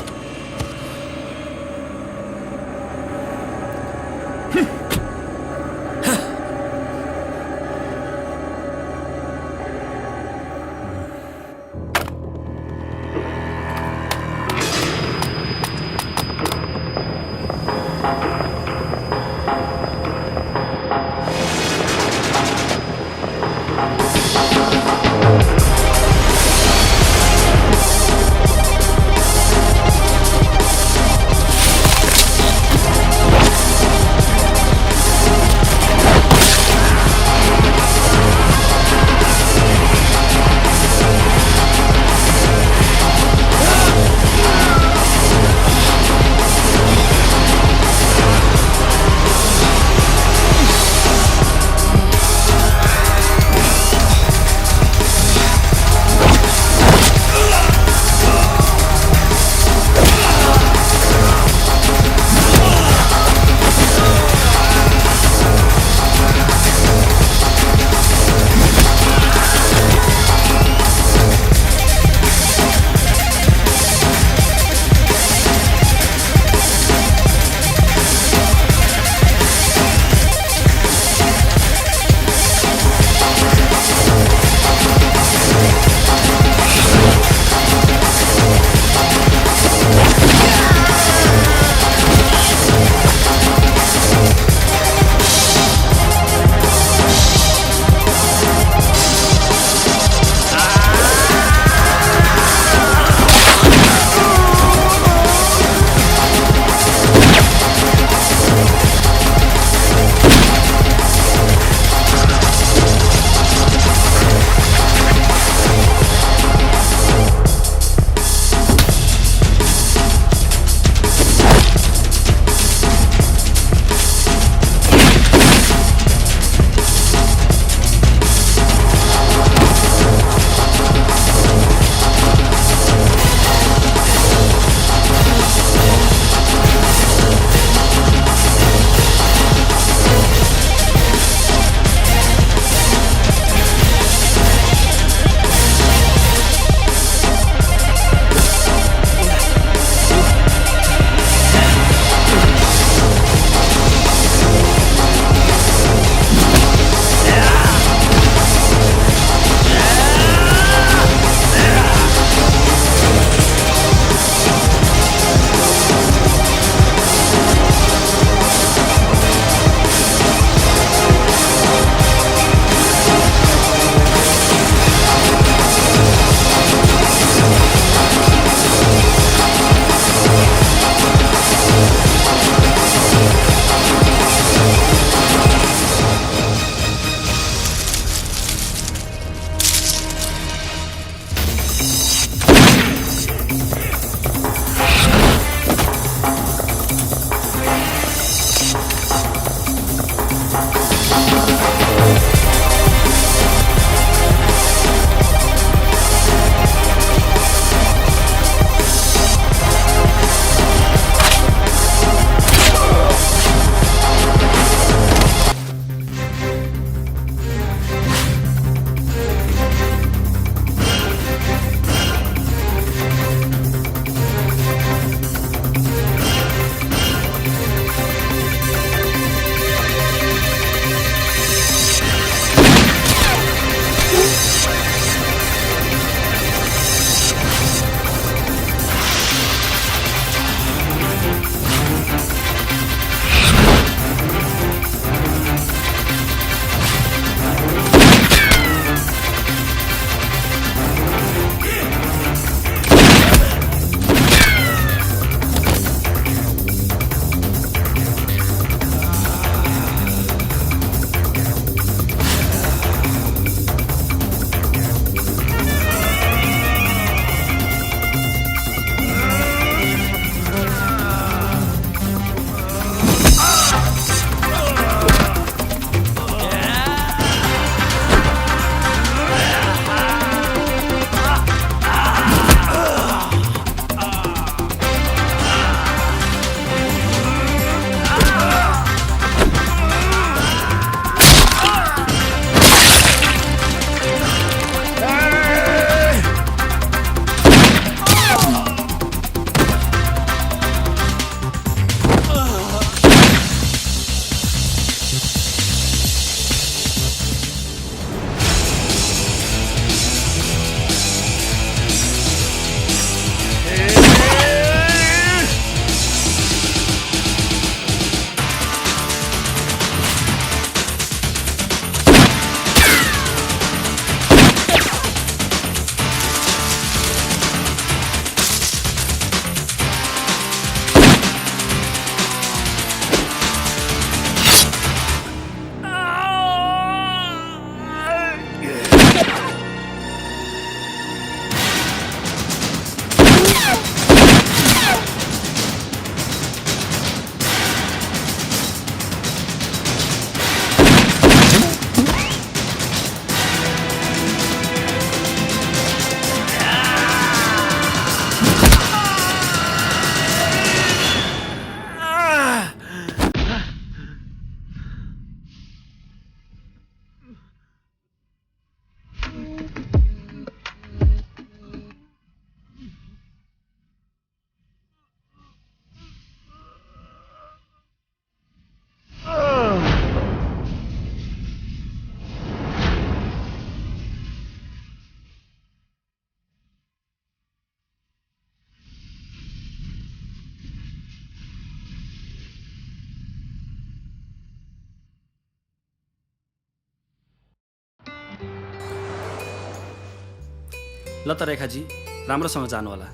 ल त रेखाजी राम्रोसँग जानु होला।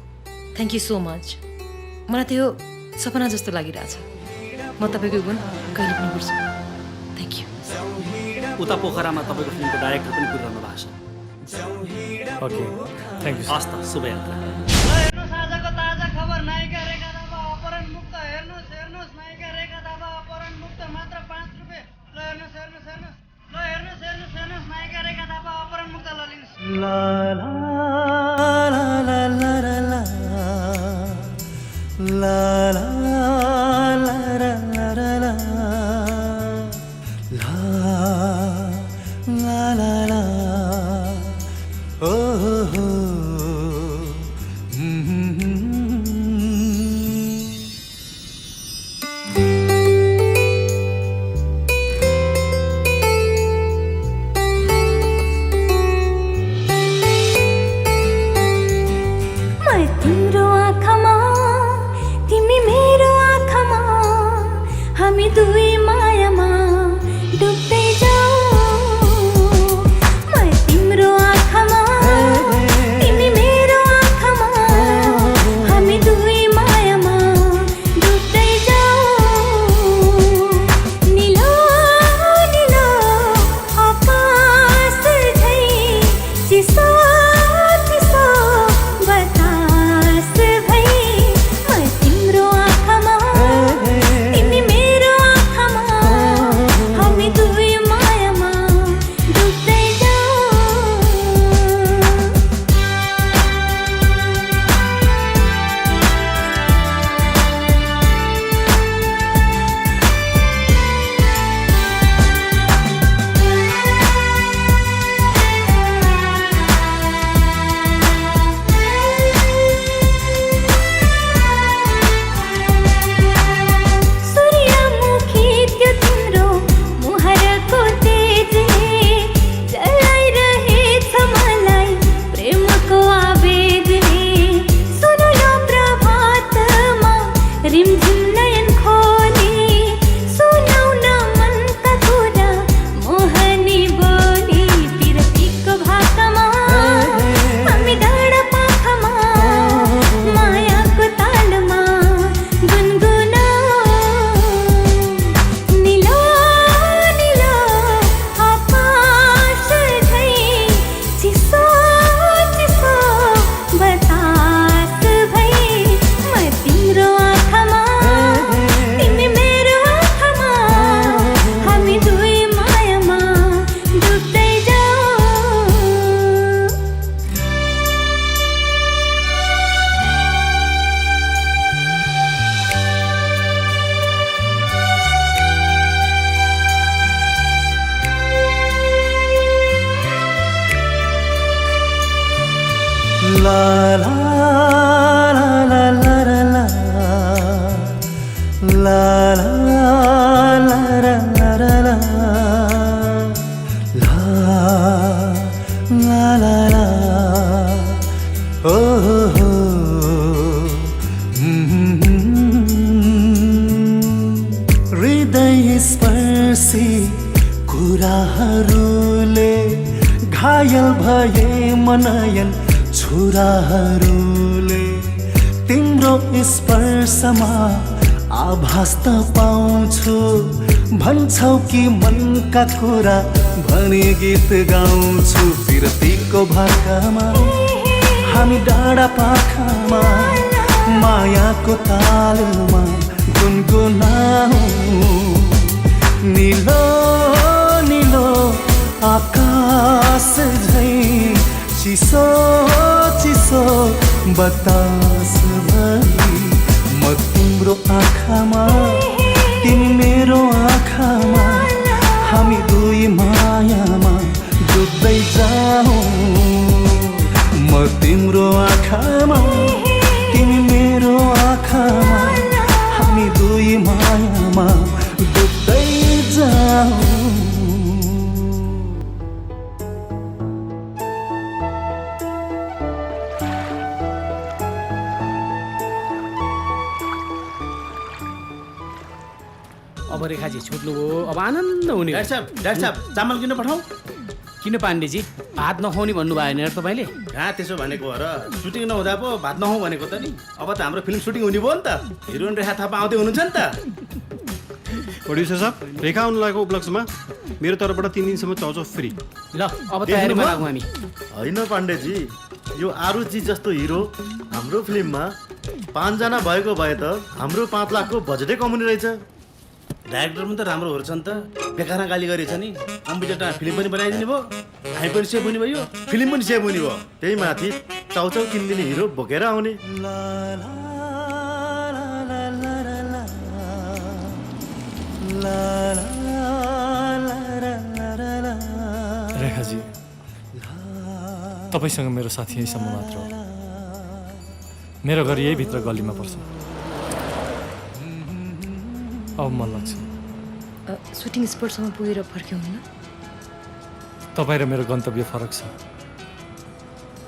Thank you so much. मलाई त्यो सपना जस्तो लागिरहेछ। म तपाईँको गुण कहिले पनि बुझ्छु। Thank you. उता पोखरामा तपाईँको फिल्मको डाइरेक्टर पनि कुरिरहनु भएको छ। Okay thank you. हस् त, शुभयात्रा। हेर्नुहोस् आजको ताजा खबर, नायिका रेखा थापा अपहरण मुक्त। हेर्नुहोस् नायिका रेखा थापा अपहरण मुक्त, मात्र 5 रुपियाँ। ल हेर्नुहोस् नायिका रेखा थापा अपहरण मुक्त। ल लिनुहोस्। ला ला ला ला ला ला ला ला ला ला ला ला ला ला ला ओ हो तिम्रो आँखामा तिमी मेरो आँखामा हामी दुई मायामा डुब्दै जाऊ। म तिम्रो आँखामा तिमी मेरो आँखामा हामी दुई मायामा डुब्दै जाऊ। निलो निलो आकाश झै चिसो चिसो बतास भई म तिम्रो आँखामा तिमी मेरो आँखामा हामी दुई मायामा डुब्दै जाऊ। सूर्यमुखी त्यो तिम्रो मुहारको तेजले जलाइरहेछ मलाई प्रेमको आवेगले। सुनु यो प्रभातमा रिमझिम नयन खोली सुनाउन मनका कुरा मोहनी बोली। पिरतीको भाकामा हामी डाँडा पाखामा मायाको तालमा गुनगुनाऊ। निलो निलो आकाश झै चिसो चिसो बतास भई म तिम्रो आँखामा तिमी मेरो आँखामा हामी दुई मायामा डुब्दै जाऊ। ला ला ला ला ला ला ला ला ला ला ला ला ला ला ओ हो हृदय स्पर्शी कुराहरूले घायल भए मनयन छुराहरूले। तिम्रो स्पर्शमा आभास त पाउँछु, भन्छौ कि मनका कुरा भनी गीत गाउँछु। विरतीको भाकामा हामी डाँडा पाखामा मायाको तालमा गुनगुनाऊ। निलो निलो आकाश झै चिसो चिसो बतास भई म तिम्रो आँखामा तिमी मेरो आँखामा हामी दुई मायामा डुब्दै जाऊ। म तिम्रो आँखामा तिमी मेरो आँखामा हामी दुई मायामा डुब्दै जाऊ। अब रेखाजी छुट्नुभयो, अब आनन्द हुने हो। डाक्टर साहब चामल किन पठाऊ? किन पाण्डेजी भात नखुवाउने भन्नुभयो नि तपाईँले? कहाँ त्यसो भनेको हो र? सुटिङ नहुँदा पो भात नखाउँ भनेको त नि। अब त हाम्रो फिल्म सुटिङ हुने भयो नि त। हिरोइन रेखा थापा आउँदै हुनुहुन्छ नि त। प्रोड्युसर साहब, रेखा आउनु लागेको उपलक्ष्यमा मेरो तर्फबाट 3 दिनसम्म चाउचाउ फ्री। ल अब तयारीमा लागौँ हामी। होइन पाण्डेजी, यो आरुजी जस्तो हिरो हाम्रो फिल्ममा 5 जना भएको भए त हाम्रो 5 लाखको बजेटै कमाउने रहेछ। डाइरेक्टर पनि त राम्रो हो नि त। बेकारमा गाली गरेछ नि। कम्प्युटरमा फिल्म पनि बनाइदिनु भयो, हामी पनि सेभ हुने भयो, फिल्म पनि सेभ हुने भयो। त्यही माथि चाउचाउ किनिदिने हिरो बोकेर आउने। रेखाजी, तपाईँसँग मेरो साथी यहीसम्म मात्र हो। मेरो घर यही भित्र गल्लीमा पर्छ। अब मन लाग्छ। सुटिङ स्पटसम्म पुगेर फर्क्यौँ न। तपाईँ र मेरो गन्तव्य फरक छ।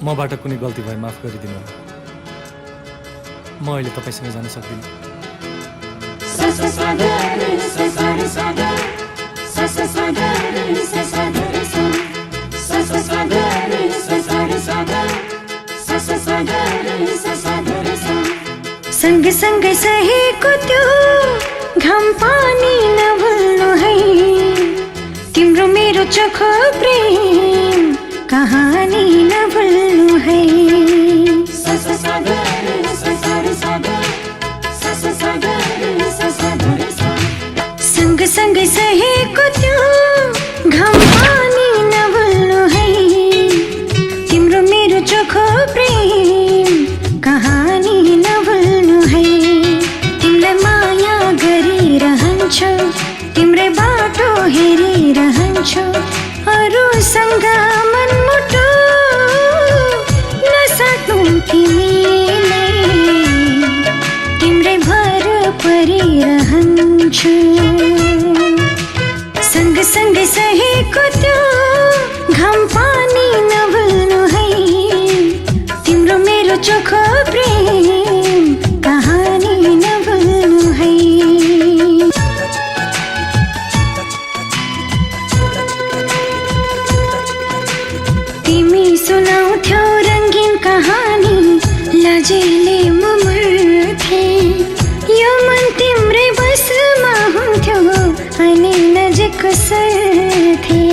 मबाट कुनै गल्ती भए माफ गरिदिनु होला। म अहिले तपाईँसँग जान सक्दिनँ। सँग सँगै सहेको त्यो घाम पानी नभुल्नु है, तिम्रो मेरो चोखो प्रेम कहानी नभुल्नु है। सँग सँगै सहेको त्यो घाम पानी नभुल्नु है, तिम्रो मेरो चोखो प्रेम कहानी नभुल्नु है। तिमीलाई माया गरिरहन्छु, तिम्रै बाटो हेरिरहन्छु, अरूसँग मनमुटो नसाट्नु तिमीले, तिम्रै भर परिरहन्छु। सँगसँगै सहेको त्यो घाम पानी नभुल्नु है, तिम्रो मेरो चोखो प्रेम कहानी नभुल्नु है। तिमी सुनाउँथ्यौ रङ्गीन कहानी, लाजैले म मर्थे। यो मन तिम्रै बसमा हुन्थ्यो अनि नजिक सर्थे।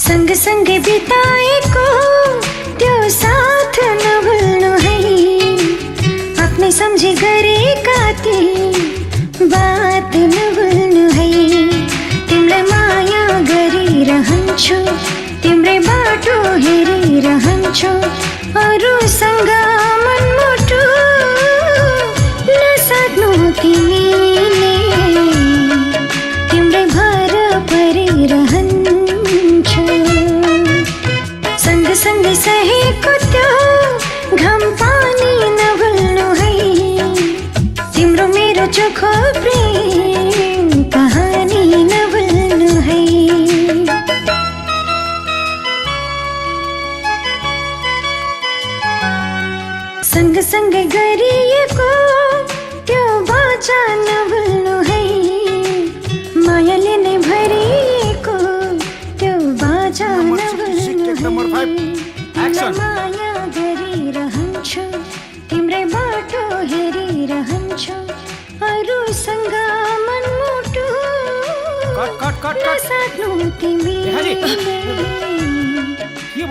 सँगसँगै बिताएको त्यो साथ नभुल्नु है, आफ्नै सम्झी गरेका ती बात नभुल्नु है। तिमीलाई माया गरिरहन्छु, तिम्रै बाटो हेरिरहन्छु, अरूसँग मनमुटो नसाट्नु तिमीले, तिम्रै भर परिरहन्छु। सँगसँगै सहेको त्यो घाम पानी नभुल्नु है, तिम्रो मेरो चोखो प्रेम कहानी नभुल्नु है। सँगसँगै गरिएको त्यो बाचा नभुल्नु है, मायाले नै भरिएको त्यो बाचा नभुल्नु है। माया गरिरहन्छु, तिम्रै बाटो हेरिरहन्छु, अरूसँग मनमुटो नसाट्नु तिमीले,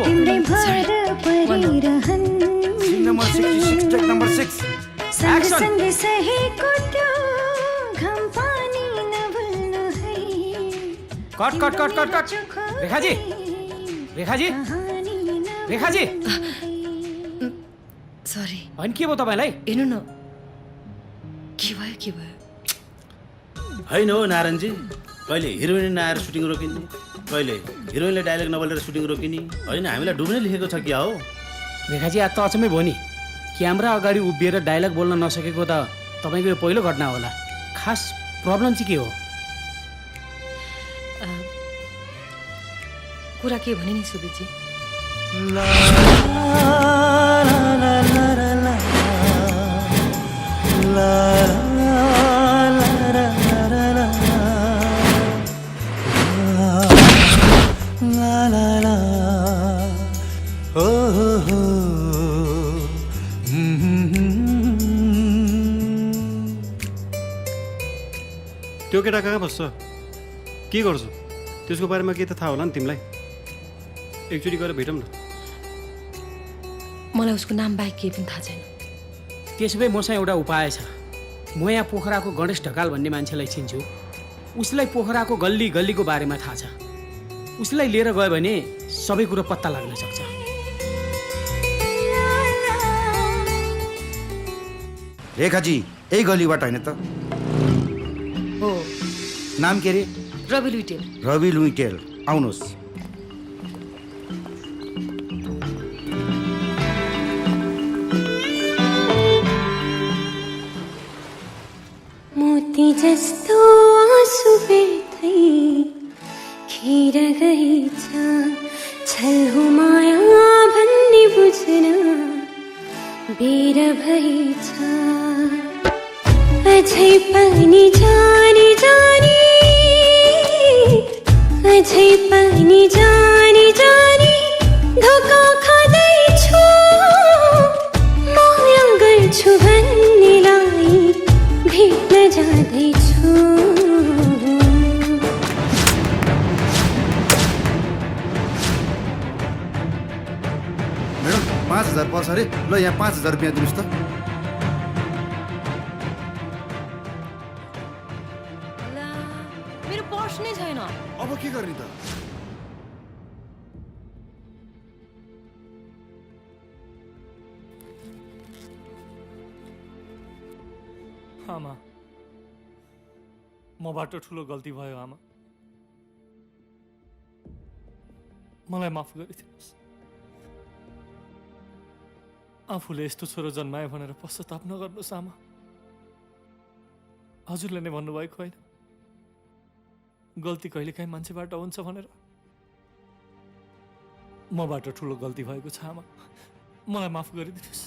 तिम्रै भर परिरहन्छु। सँगसँगै सहेको त्यो घाम पानी नभुल्नु है। Cut cut cut cut cut. Rekha ji, Rekha ji, Rekha ji. Sorry. होइन के भयो तपाईँलाई? हेर्नु न के भयो के भयो। होइन हो नारायणजी, कहिले हिरोइन नआएर सुटिङ रोकिने, कहिले हिरोइनले डाइलग नबोलेर सुटिङ रोकिने। होइन हामीलाई डुब्ने लेखेको छ क्या हो? रेखाजी आज त अचम्मै भयो नि। क्यामेरा अगाडि उभिएर डाइलग बोल्न नसकेको त तपाईँको यो पहिलो घटना होला। खास प्रब्लम चाहिँ के हो? कुरा के भने नि सुबेजी? ला ला ला ला ला ला। त्यो केटा कहाँ बस्छ के गर्छ त्यसको बारेमा के त थाहा होला नि तिमीलाई एकचोटि गएर भेटौँ न मलाई उसको नाम बाहेक केही पनि थाहा छैन। त्यसो भए मसँग एउटा उपाय छ। म यहाँ पोखराको गणेश ढकाल भन्ने मान्छेलाई चिन्छु। उसलाई पोखराको गल्ली गल्लीको बारेमा थाहा छ। उसलाई लिएर गयो भने सबै कुरो पत्ता लाग्न सक्छ। रेखाजी यही गल्लीबाट होइन त? हो। नाम के अरे? रवि लुइटेल। रवि लुइटेल, आउनुहोस्। मोती जस्तो आँसु बेर्दै खेर गएछ छल हो माया भन्ने बुझ्न बेर भएछ अझै पनि जानी जानी अझै पनि जानी जानी धोका खाँदैछु माया गर्छु भन्नेलाई भेट्न जाँदैछु। मैडम 5000 पर्छ अरे। ल यहाँ 5000 रुपियाँ दिनुहोस् त। मेरो पर्स नै छैन। अब के गर्ने त? आमा मबाट ठुलो गल्ती भयो आमा, मलाई माफ गरिदिनुहोस्। आफूले यस्तो छोरो जन्मायो भनेर पश्चाताप नगर्नुहोस् आमा। हजुरले नै भन्नुभएको होइन गल्ती कहिलेकाहीँ मान्छेबाट हुन्छ भनेर। मबाट ठुलो गल्ती भएको छ आमा, मलाई माफ गरिदिनुहोस्।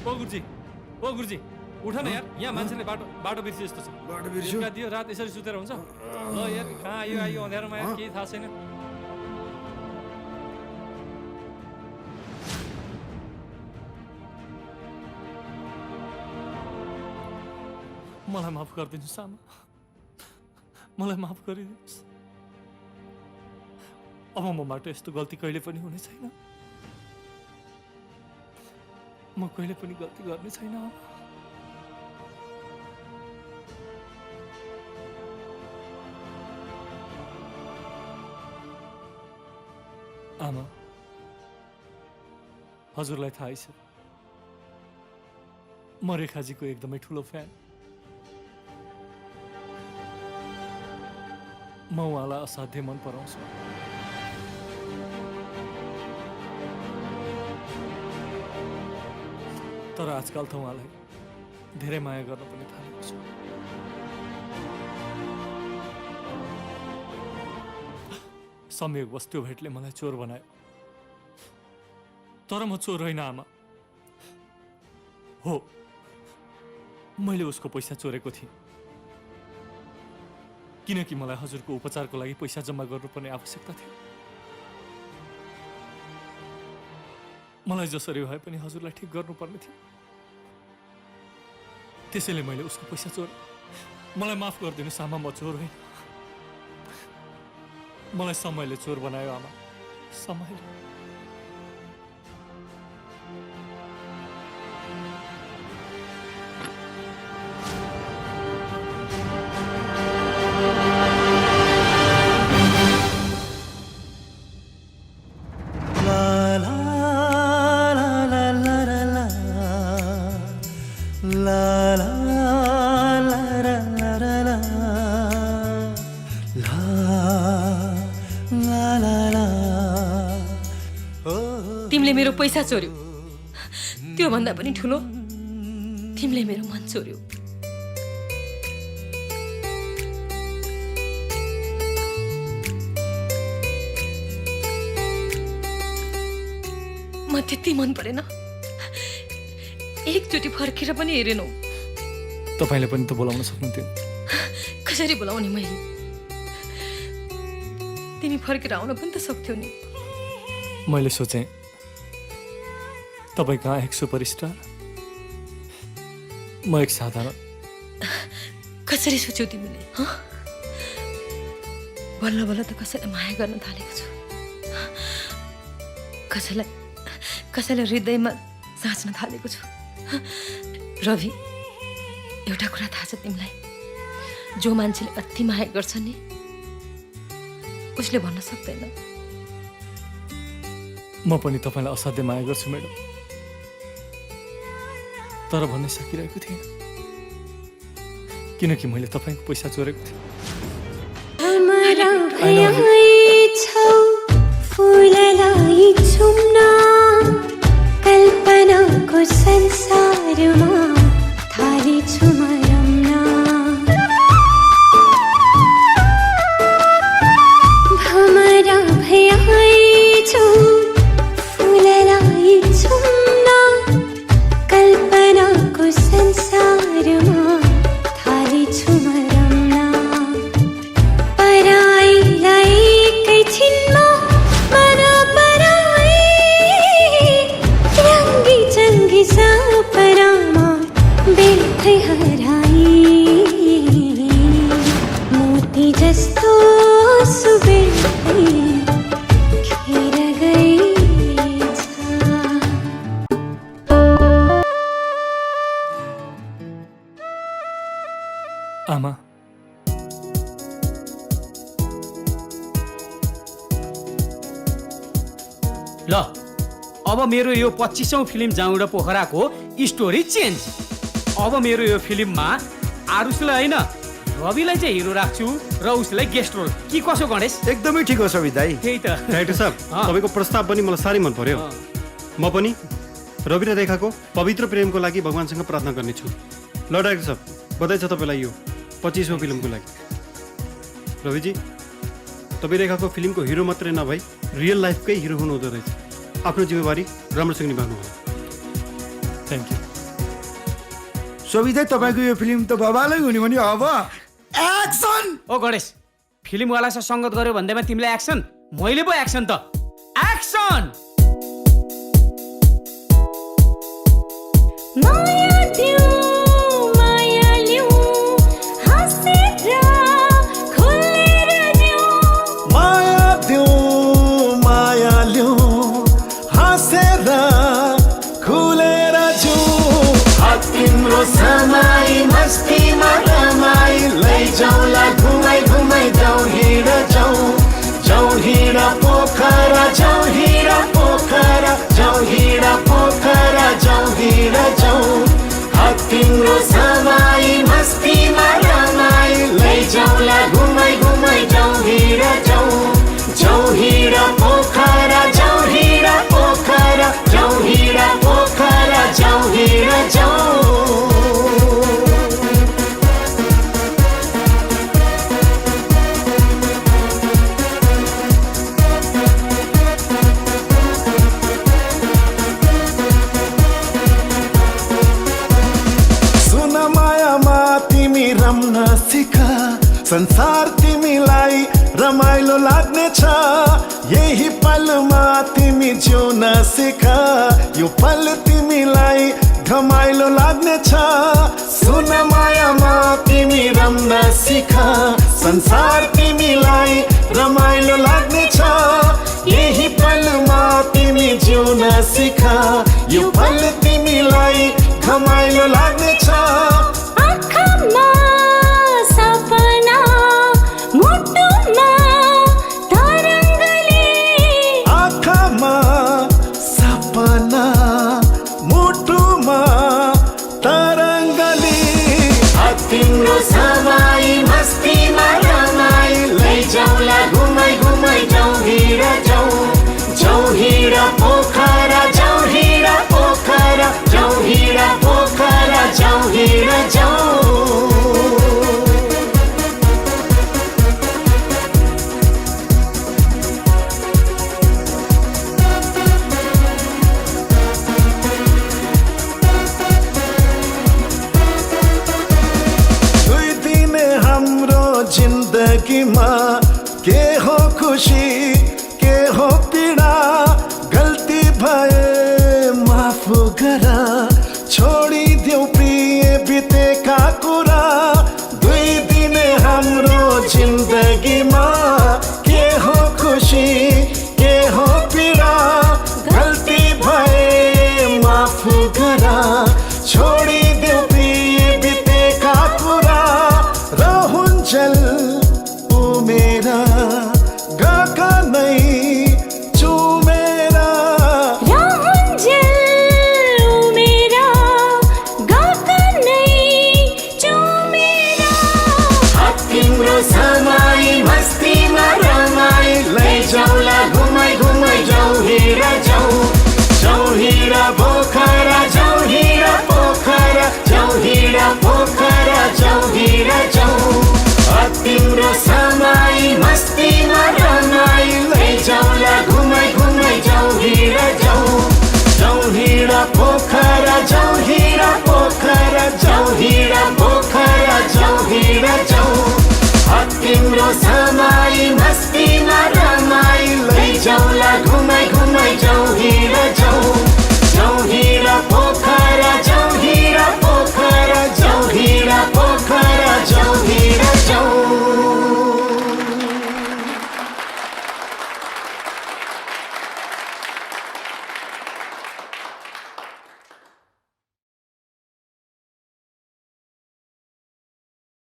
ओ गुरुजी, ओ गुरुजी उठ न यार, यहाँ मान्छेले बाटो बिर्से जस्तो छ। बाटो बिर्स्यो? दियो रात यसरी सुतेर हुन्छ? ल यार कहाँ आयो अँध्यारोमा यार, केही थाहा छैन। मलाई माफ गरिदिनुहोस् आमा, मलाई माफ गरिदिनुहोस्। अब मबाट यस्तो गल्ती कहिले पनि हुने छैन। म कहिले पनि गल्ती गर्ने छैन आमा। आमा हजुरलाई थाहै छ म रेखाजीको एकदमै ठुलो फ्यान। म उहाँलाई असाध्यै मन पराउँछु। तर आजकल त उहाँलाई धेरै माया गर्न पनि थालेको छु। संयोगवश त्यो भेटले मलाई चोर बनायो। तर म चोर होइन आमा। हो, मैले उसको पैसा चोरेको थिएँ किनकि मलाई हजुरको उपचारको लागि पैसा जम्मा गर्नुपर्ने आवश्यकता थियो। मलाई जसरी भए पनि हजुरलाई ठिक गर्नुपर्ने थियो, त्यसैले मैले उसको पैसा चोरेँ। मलाई माफ गरिदिनुहोस् आमा, म चोर होइन। मलाई समयले चोर बनायो आमा, समयले। तिमीले मेरो पैसा चोर्यो, त्यो भन्दा पनि ठुलो तिमीले मेरो मन चोर्यो। म त्यति मन परेन, एकचोटि फर्केर पनि हेरेनौ। तपाईँले पनि त बोलाउन सक्नुहुन्थ्यो। कसरी बोलाउने मैले? तिमी फर्केर आउन पनि त सक्थ्यौ नि। मैले सोचेँ तपाईँ कहाँ एक सुपरस्टार, म एक साधारण। कसरी सोच्यौ तिमीले? बल्ल बल्ल त कसैलाई माया गर्न थालेको छु, कसैलाई हृदयमा साँच्न थालेको छु। रवि, एउटा कुरा थाहा छ तिमीलाई, जो मान्छेले अति माया गर्छ नि उसले भन्न सक्दैन। म पनि तपाईँलाई असाध्यै माया गर्छु म्याडम, तर भन्न सकिरहेको थिएन किनकि मैले तपाईँको पैसा चोरेको थिएँ। हमारा भयाई छौ फुललाई चुम्न, कल्पनाको संसारमा थालेछु म रम्न। हमारा भयाई छौ फुललाई चुम्न, कल्पनाको संसारमा थालेछु म रम्न। पराईलाई एकैछिनमा मन पराई, रङ्गी चङ्गी सपनामा बेल्थै हराई। मोती जस्तो सुबेरै खेर गइछ। आमा, ल अब मेरो यो 25औं फिल्म जाउँडा पोखराको स्टोरी चेन्ज। अब मेरो यो फिल्ममा आरुषलाई होइन रविलाई चाहिँ हिरो राख्छु र उसलाई गेस्ट रोल। के कसो गणेश? एकदमै ठिक हो सबित दाई। त्यही त डाइरेक्टर साहब, तपाईँको प्रस्ताव पनि मलाई साह्रै मन पर्यो। म पनि रवि र रेखाको पवित्र प्रेमको लागि भगवान्सँग प्रार्थना गर्नेछु। ल डाइरेक्टर साहब, बधाई छ तपाईँलाई यो 25औं फिल्मको लागि। रविजी, तपाईँ रेखाको फिल्मको हिरो मात्रै नभई रियल लाइफकै हिरो हुनुहुँदो रहेछ। आफ्नो जिम्मेवारी राम्रोसँग निभाउनु हो। Thank you. सबित दाई, तपाईँको यो फिल्म त बबालै हुने भने अब एक्सन। ओ गणेश, फिल्मवालासँग सङ्गत गर्यो भन्दैमा तिमीलाई एक्सन? मैले पो एक्सन त एक्सन। माया दियो माया लियो हाँसेर खुलेर दियो, माया दियो माया लियो हाँसेर खुलेर जिउ। तिम्रो समय मस्तीमा रमाई लैजाउला घुमाई घुमाई जाउँ हिँड जाउँ, जाउँ हिँड पोखरा, जाउँ हिँड पोखरा, जाउँ हिँड पोखरा, जाउँ हिँड जाउँ। तिम्रो समय मस्तीमा रमाई लैजाउला घुमाई घुमाई जाउँ हिँड जाउँ, जाउँ हिँड पोखरा, जाउँ हिँड पोखरा, जाउँ हिँड पोखरा, जाउँ हिँड जाउँ। सुन मायामा तिमी रम्न सिक, संसार तिमीलाई रमाइलो लाग्नेछ। यही पलमा तिमी जिउन सिक, यो पल तिमीलाई घमाइलो लाग्नेछ। सुन मायामा तिमी रम्न सिक, संसार तिमीलाई रमाइलो लाग्नेछ। यही पलमा तिमी जिउन सिक, यो पल तिमीलाई घमाइलो लाग्नेछ। आँखामा सपना मुटुमा तरङ्गले, आँखामा सपना मुटुमा तरङ्गले। तिम्रो समय मस्तीमा रमाई लैजाउला घुमाई घुमाई जाउँ हिँड जाउँ, जाउँ हिँड पोखरा, जाउँ हिँड पोखरा, जाउँ हिँड पोखरा, जाउँ हिँड जाउँ। दुई दिन हाम्रो जिन्दगीमा के हो खुसी के हो पीडा, गल्ती भए माफ गर छोडिदेऊ प्रिय बितेका कुरा 2 दिन हाम्रो जिन्दगीमा के हो खुसी के हो पीडा गल्ती भए माफ गर छोडिदेऊ प्रिय बितेका कुरा रहन्जेल मेरा गाका नै चुमेरा तिम्रो समय मस्तीमा रमाई लैजाउला घुमाई घुमाई जाऊ हिरा जाऊ हिरा पोखरा जाऊ हिरा पोखरा जाऊ हिरा पोखरा जाऊ हिरा जाऊ तिम्रो समय मस्तीमा रमाई लैजाउला घुमाई घुमाई जाऊ हिरा जाऊ हिरा पोखरा जाऊ हिरा पोखरा जाऊ हिरा पोखरा जाऊ हिरा जाऊ तिम्रो समय मस्तीमा रमाई लैजाउला घुमाई घुमाई जाऊ हिरा जाऊ